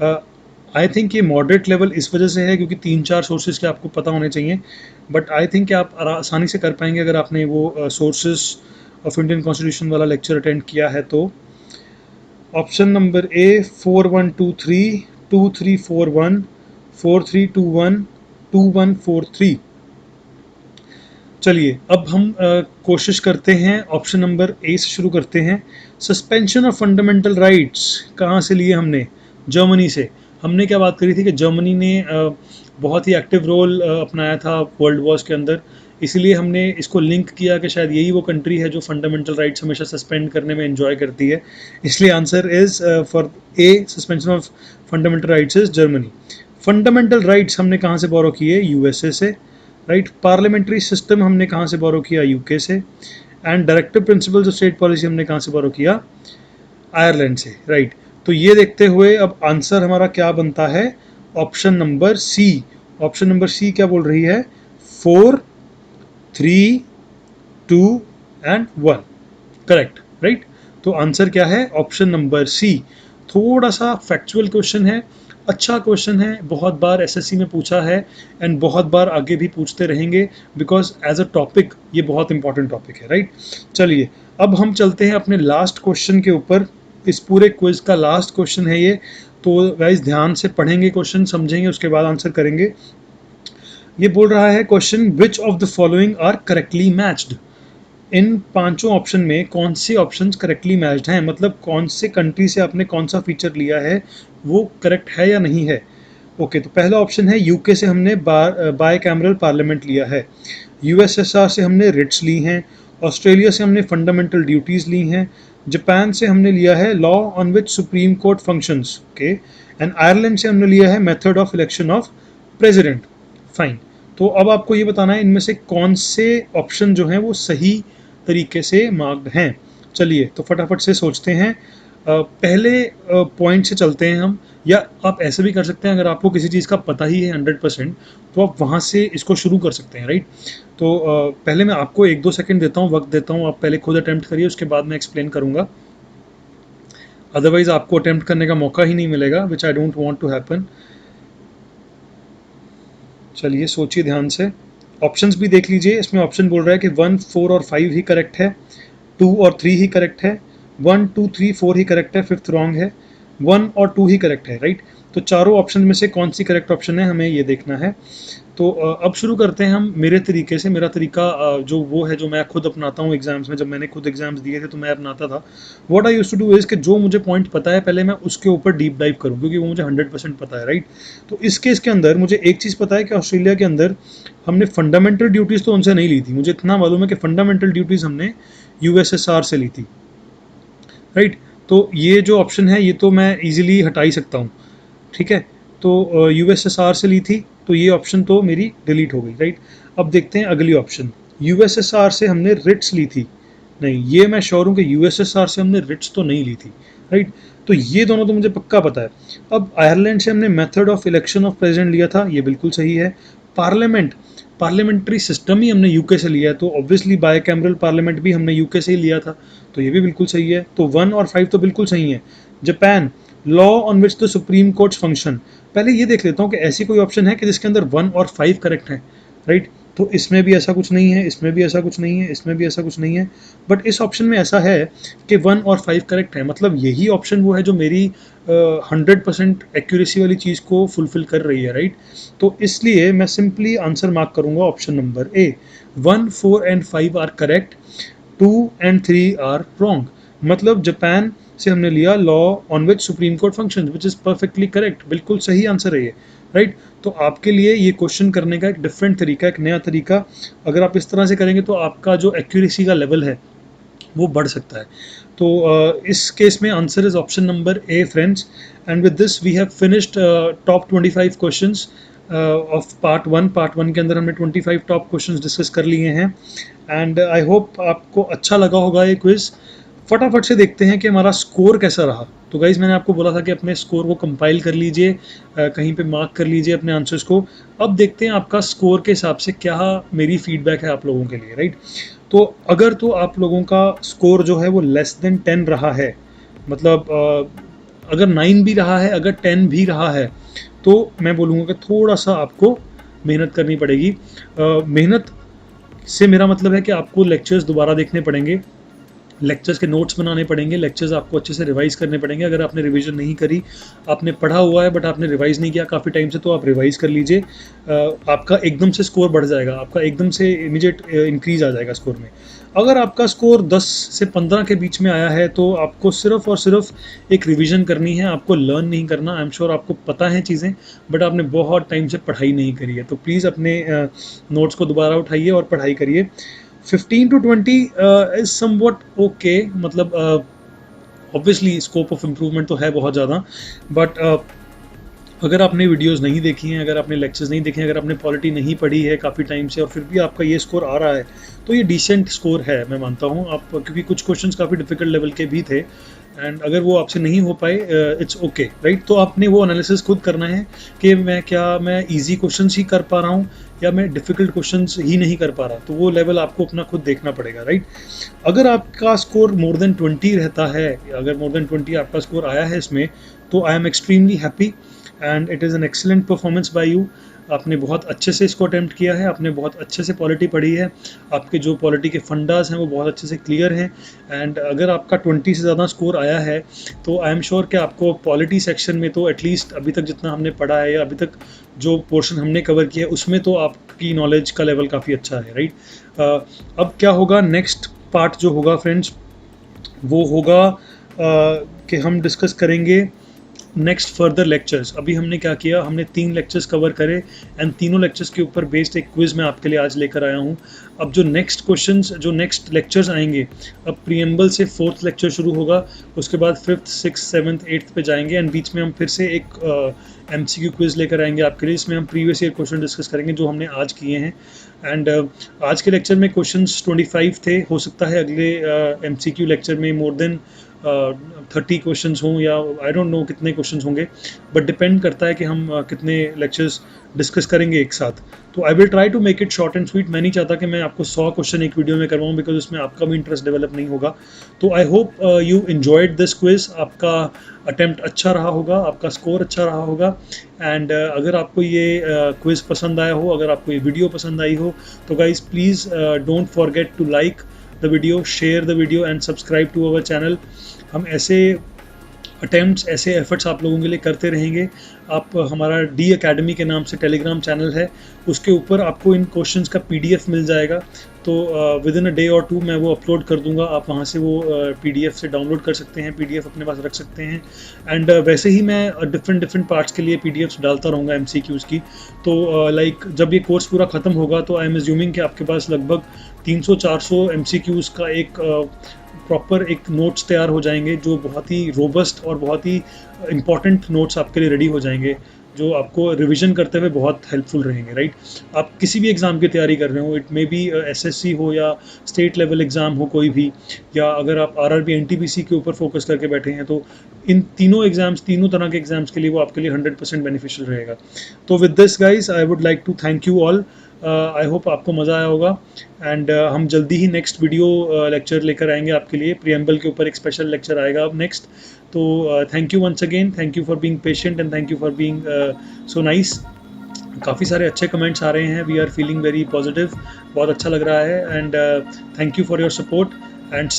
आई थिंक ये मॉडरेट लेवल इस वजह से है क्योंकि 3-4 सोर्सेज के आपको पता होने चाहिए, बट आई थिंक कि आप आसानी से कर पाएंगे अगर आपने वो सोर्सेज ऑफ इंडियन कॉन्स्टिट्यूशन वाला लेक्चर अटेंड किया है तो। ऑप्शन नंबर ए 4123, 2341, 4321, 2143। चलिए अब हम कोशिश करते हैं, ऑप्शन नंबर ए से शुरू करते हैं। सस्पेंशन ऑफ फंडामेंटल राइट्स कहाँ से लिए हमने? जर्मनी से। हमने क्या बात करी थी कि जर्मनी ने बहुत ही एक्टिव रोल अपनाया था वर्ल्ड वॉर्स के अंदर, इसीलिए हमने इसको लिंक किया कि शायद यही वो कंट्री है जो फंडामेंटल राइट्स हमेशा सस्पेंड करने में एंजॉय करती है। इसलिए answer is for a suspension of fundamental rights is Germany. Fundamental rights हमने कहाँ से बोरो किए? यूएसए से, राइट। पार्लियामेंट्री सिस्टम हमने कहाँ से बोरो किया? यूके से। And director principles of state policy हमने कहाँ से बोरो किया? आयरलैंड से, राइट। तो ये देखते हुए अब आंसर हमारा क्या बनता है? Option number C. Option number C क्या बोल रही है? 4, 3, 2 एंड 1, करेक्ट, राइट। तो आंसर क्या है? Option number C. थोड़ा सा फैक्चुअल क्वेश्चन है, अच्छा क्वेश्चन है, बहुत बार एसएससी में पूछा है एंड बहुत बार आगे भी पूछते रहेंगे बिकॉज एज अ टॉपिक ये बहुत इंपॉर्टेंट टॉपिक है, राइट। चलिए अब हम चलते हैं अपने लास्ट क्वेश्चन के ऊपर। इस पूरे क्विज का लास्ट क्वेश्चन है ये, तो गाइस ध्यान से पढ़ेंगे क्वेश्चन, समझेंगे, उसके बाद आंसर करेंगे। ये बोल रहा है question, which of the following are correctly matched. इन पांचों ऑप्शन में कौन से ऑप्शंस करेक्टली मैच्ड हैं, मतलब कौन से कंट्री से आपने कौन सा फीचर लिया है वो करेक्ट है या नहीं है। ओके, तो पहला ऑप्शन है यूके से हमने बाय कैमरल पार्लियामेंट लिया है, यूएसएसआर से हमने रिट्स ली हैं, ऑस्ट्रेलिया से हमने फंडामेंटल ड्यूटीज़ ली हैं, जापान से हमने लिया है law on which supreme court functions, okay, and Ireland से हमने लिया है method of election of president. Fine. तो अब आपको ये बताना है इनमें से कौन से ऑप्शन जो हैं वो सही तरीके से मार्क्ड हैं। चलिए तो फटाफट से सोचते हैं। पहले पॉइंट से चलते हैं हम, या आप ऐसे भी कर सकते हैं, अगर आपको किसी चीज़ का पता ही है 100%, तो आप वहाँ से इसको शुरू कर सकते हैं, राइट। तो पहले मैं आपको 1-2 सेकंड देता हूँ, वक्त देता हूँ, आप पहले खुद अटेम्प्ट करिए, उसके बाद मैं एक्सप्लेन करूँगा। अदरवाइज आपको अटेम्प्ट करने का मौका ही नहीं मिलेगा, which I don't want to happen. चलिए सोचिए ध्यान से, ऑप्शंस भी देख लीजिए। इसमें ऑप्शन बोल रहा है कि 1, 4 और 5 ही करेक्ट है, 2 और 3 ही करेक्ट है, 1, 2, 3, 4 ही करेक्ट है, 5th रॉन्ग है, 1 और 2 ही करेक्ट है, राइट। तो चारों ऑप्शन में से कौन सी करेक्ट ऑप्शन है, हमें ये देखना है। तो अब शुरू करते हैं हम मेरे तरीके से। मेरा तरीका जो वो है, जो मैं खुद अपनाता हूँ एग्जाम्स में, जब मैंने खुद एग्जाम्स दिए थे तो मैं अपनाता था। What I used to do is कि जो मुझे पॉइंट पता है पहले मैं उसके ऊपर डीप डाइव करूँ, क्योंकि वो मुझे 100% पता है, राइट। तो इस केस के अंदर मुझे एक चीज़ पता है कि ऑस्ट्रेलिया के अंदर हमने फंडामेंटल ड्यूटीज़ तो उनसे नहीं ली थी। मुझे इतना मालूम है कि फंडामेंटल ड्यूटीज़ हमने यूएसएसआर से ली थी, राइट। तो ये जो ऑप्शन है ये तो मैं इजीली हटा ही सकता हूँ, ठीक है। तो यूएसएसआर से ली थी, तो ये ऑप्शन तो मेरी डिलीट हो गई, राइट। अब देखते हैं अगली ऑप्शन। यूएसएसआर से हमने रिट्स ली थी, नहीं, ये मैं श्योर हूँ कि यूएसएसआर से हमने रिट्स तो नहीं ली थी, राइट। तो ये दोनों तो मुझे पक्का पता है। अब आयरलैंड से हमने method of election of president लिया था, ये बिल्कुल सही है। पार्लियामेंट्री सिस्टम ही हमने यूके से लिया है, तो ऑब्वियसली बायकैमरल पार्लियामेंट भी हमने यूके से ही लिया था, तो ये भी बिल्कुल सही है। तो 1 और 5 तो बिल्कुल सही है। Japan, law on which the supreme courts function. पहले ये देख लेता हूँ कि ऐसी कोई ऑप्शन है कि जिसके अंदर 1 और 5 करेक्ट है, राइट। तो इसमें भी ऐसा कुछ नहीं है, इसमें भी ऐसा कुछ नहीं है, इसमें भी ऐसा कुछ नहीं है, बट इस ऑप्शन में ऐसा है कि 1 और 5 करेक्ट है। मतलब यही ऑप्शन वो है जो मेरी 100% एक्यूरेसी वाली चीज़ को फुलफिल कर रही है, राइट। तो इसलिए मैं सिंपली आंसर मार्क करूंगा option number A. 1, 4 and 5 are correct, 2 and 3 are wrong. मतलब जापान से हमने लिया law on which supreme court function, which is perfectly correct, बिल्कुल सही आंसर है ये, राइट। तो आपके लिए ये क्वेश्चन करने का एक डिफरेंट तरीका, एक नया तरीका, अगर आप इस तरह से करेंगे तो आपका जो एक्यूरेसी का लेवल है वो बढ़ सकता है। तो इस केस में answer is option number A, friends. And with this we have finished top 25 questions of part 1। Part 1 के अंदर हमने 25 टॉप क्वेश्चंस डिस्कस कर लिए हैं, एंड आई होप आपको अच्छा लगा होगा ये क्विज। फटाफट से देखते हैं कि हमारा स्कोर कैसा रहा। तो गाइज मैंने आपको बोला था कि अपने स्कोर को कंपाइल कर लीजिए, कहीं पे मार्क कर लीजिए अपने आंसर्स को। अब देखते हैं आपका स्कोर के हिसाब से क्या मेरी फीडबैक है आप लोगों के लिए, राइट। तो अगर तो आप लोगों का स्कोर जो है वो लेस देन 10 रहा है, मतलब अगर 9 भी रहा है, अगर 10 भी रहा है, तो मैं बोलूँगा कि थोड़ा सा आपको मेहनत करनी पड़ेगी। मेहनत से मेरा मतलब है कि आपको लेक्चर्स दोबारा देखने पड़ेंगे, लेक्चर्स के नोट्स बनाने पड़ेंगे, लेक्चर्स आपको अच्छे से रिवाइज करने पड़ेंगे। अगर आपने रिवीजन नहीं करी, आपने पढ़ा हुआ है बट आपने रिवाइज नहीं किया काफ़ी टाइम से, तो आप रिवाइज कर लीजिए। आपका एकदम से स्कोर बढ़ जाएगा, आपका एकदम से इमीडिएट इंक्रीज आ जाएगा स्कोर में। अगर आपका स्कोर 10 से 15 के बीच में आया है तो आपको सिर्फ और सिर्फ एक रिवीजन करनी है, आपको लर्न नहीं करना। आई एम श्योर आपको पता है चीज़ें, बट आपने बहुत टाइम से पढ़ाई नहीं करी है, तो प्लीज़ अपने नोट्स को दोबारा उठाइए और पढ़ाई करिए। 15 to 20 इज समवट ओके, मतलब ऑब्वियसली स्कोप ऑफ इम्प्रूवमेंट तो है बहुत ज़्यादा, बट अगर आपने वीडियोस नहीं देखी हैं, अगर आपने लेक्चर्स नहीं देखे हैं, अगर आपने पॉलिटी नहीं पढ़ी है काफ़ी टाइम से और फिर भी आपका ये स्कोर आ रहा है, तो ये डिसेंट स्कोर है, मैं मानता हूँ आप, क्योंकि कुछ क्वेश्चंस काफ़ी डिफिकल्ट लेवल के भी थे, एंड अगर वो आपसे नहीं हो पाए इट्स ओके, राइट। तो आपने वो एनालिसिस खुद करना है कि मैं ईजी क्वेश्चंस ही कर पा रहा हूँ या मैं डिफ़िकल्ट क्वेश्चंस ही नहीं कर पा रहा, तो वो लेवल आपको अपना खुद देखना पड़ेगा, राइट। अगर आपका स्कोर मोर देन 20 रहता है, अगर मोर देन 20 आपका स्कोर आया है इसमें, तो I am extremely happy and it is an excellent performance by you. आपने बहुत अच्छे से इसको अटैम्प्ट किया है, आपने बहुत अच्छे से पॉलिटी पढ़ी है, आपके जो पॉलिटी के फंडास हैं वो बहुत अच्छे से क्लियर हैं, एंड अगर आपका 20 से ज़्यादा स्कोर आया है तो आई एम श्योर कि आपको पॉलिटी सेक्शन में तो एटलीस्ट अभी तक जितना हमने पढ़ा है या अभी तक जो पोर्शन हमने कवर किया है उसमें तो आपकी नॉलेज का लेवल काफ़ी अच्छा है, राइट। अब क्या होगा, नेक्स्ट पार्ट जो होगा फ्रेंड्स वो होगा कि हम डिस्कस करेंगे नेक्स्ट फर्दर लेक्चर्स। अभी हमने क्या किया, हमने 3 लेक्चर्स कवर करे एंड तीनों लेक्चर्स के ऊपर बेस्ड एक क्विज़ मैं आपके लिए आज लेकर आया हूँ। अब जो नेक्स्ट क्वेश्चंस, जो नेक्स्ट लेक्चर्स आएंगे, अब प्रीएम्बल से 4th लेक्चर शुरू होगा, उसके बाद 5th 6th 7th 8th पे जाएंगे एंड बीच में हम फिर से एक MCQ क्विज़ लेकर आएंगे आपके लिए। इसमें हम प्रीवियस ईयर क्वेश्चन डिस्कस करेंगे जो हमने आज किए हैं। एंड आज के लेक्चर में क्वेश्चंस 25 थे, हो सकता है अगले MCQ लेक्चर में मोर देन 30 क्वेश्चंस हों या आई डोंट नो कितने क्वेश्चंस होंगे, बट डिपेंड करता है कि हम कितने लेक्चर्स डिस्कस करेंगे एक साथ। तो I will try to make it short and sweet. मैं नहीं चाहता कि मैं आपको 100 क्वेश्चन एक वीडियो में करवाऊँ, बिकॉज उसमें आपका भी इंटरेस्ट डेवलप नहीं होगा। तो I hope you enjoyed this quiz, आपका अटेम्प्ट अच्छा रहा होगा, आपका स्कोर अच्छा रहा होगा। एंड अगर आपको ये क्विज़ पसंद आया हो, अगर आपको ये वीडियो पसंद आई हो, तो guys please don't forget to like the video, share the video and subscribe to our channel. हम ऐसे अटेम्प्ट्स, ऐसे एफर्ट्स आप लोगों के लिए करते रहेंगे। आप हमारा डी अकेडमी के नाम से टेलीग्राम चैनल है, उसके ऊपर आपको इन क्वेश्चंस का PDF मिल जाएगा। तो विद इन अ डे और 2 मैं वो अपलोड कर दूंगा, आप वहाँ से वो PDF से डाउनलोड कर सकते हैं, PDF अपने पास रख सकते हैं। एंड वैसे ही मैं डिफरेंट पार्ट्स के लिए PDFs डालता रहूँगा MCQs की। तो लाइक जब ये कोर्स पूरा ख़त्म होगा तो आई एम एज्यूमिंग कि आपके पास लगभग 300-400 MCQs का एक प्रॉपर एक नोट्स तैयार हो जाएंगे, जो बहुत ही रोबस्ट और बहुत ही इम्पॉर्टेंट नोट्स आपके लिए रेडी हो जाएंगे, जो आपको रिवीजन करते हुए बहुत हेल्पफुल रहेंगे, राइट। आप किसी भी एग्ज़ाम की तैयारी कर रहे हो, इट मे बी SSC हो या स्टेट लेवल एग्ज़ाम हो कोई भी, या अगर आप RRB NTPC के ऊपर फोकस करके बैठे हैं, तो इन तीनों एग्ज़ाम्स, तीनों तरह के एग्ज़ाम्स के लिए वो आपके लिए 100% बेनिफिशियल रहेगा। तो with this guys I would like to thank you all. I hope आपको मज़ा आया होगा। एंड हम जल्दी ही नेक्स्ट वीडियो लेक्चर लेकर आएंगे आपके लिए। प्रीएम्बल के ऊपर एक स्पेशल लेक्चर आएगा अब नेक्स्ट। तो thank you once again, thank you for being patient and thank you for being so nice. काफ़ी सारे अच्छे कमेंट्स आ रहे हैं, we are feeling very positive, बहुत अच्छा लग रहा है। And thank you for your support and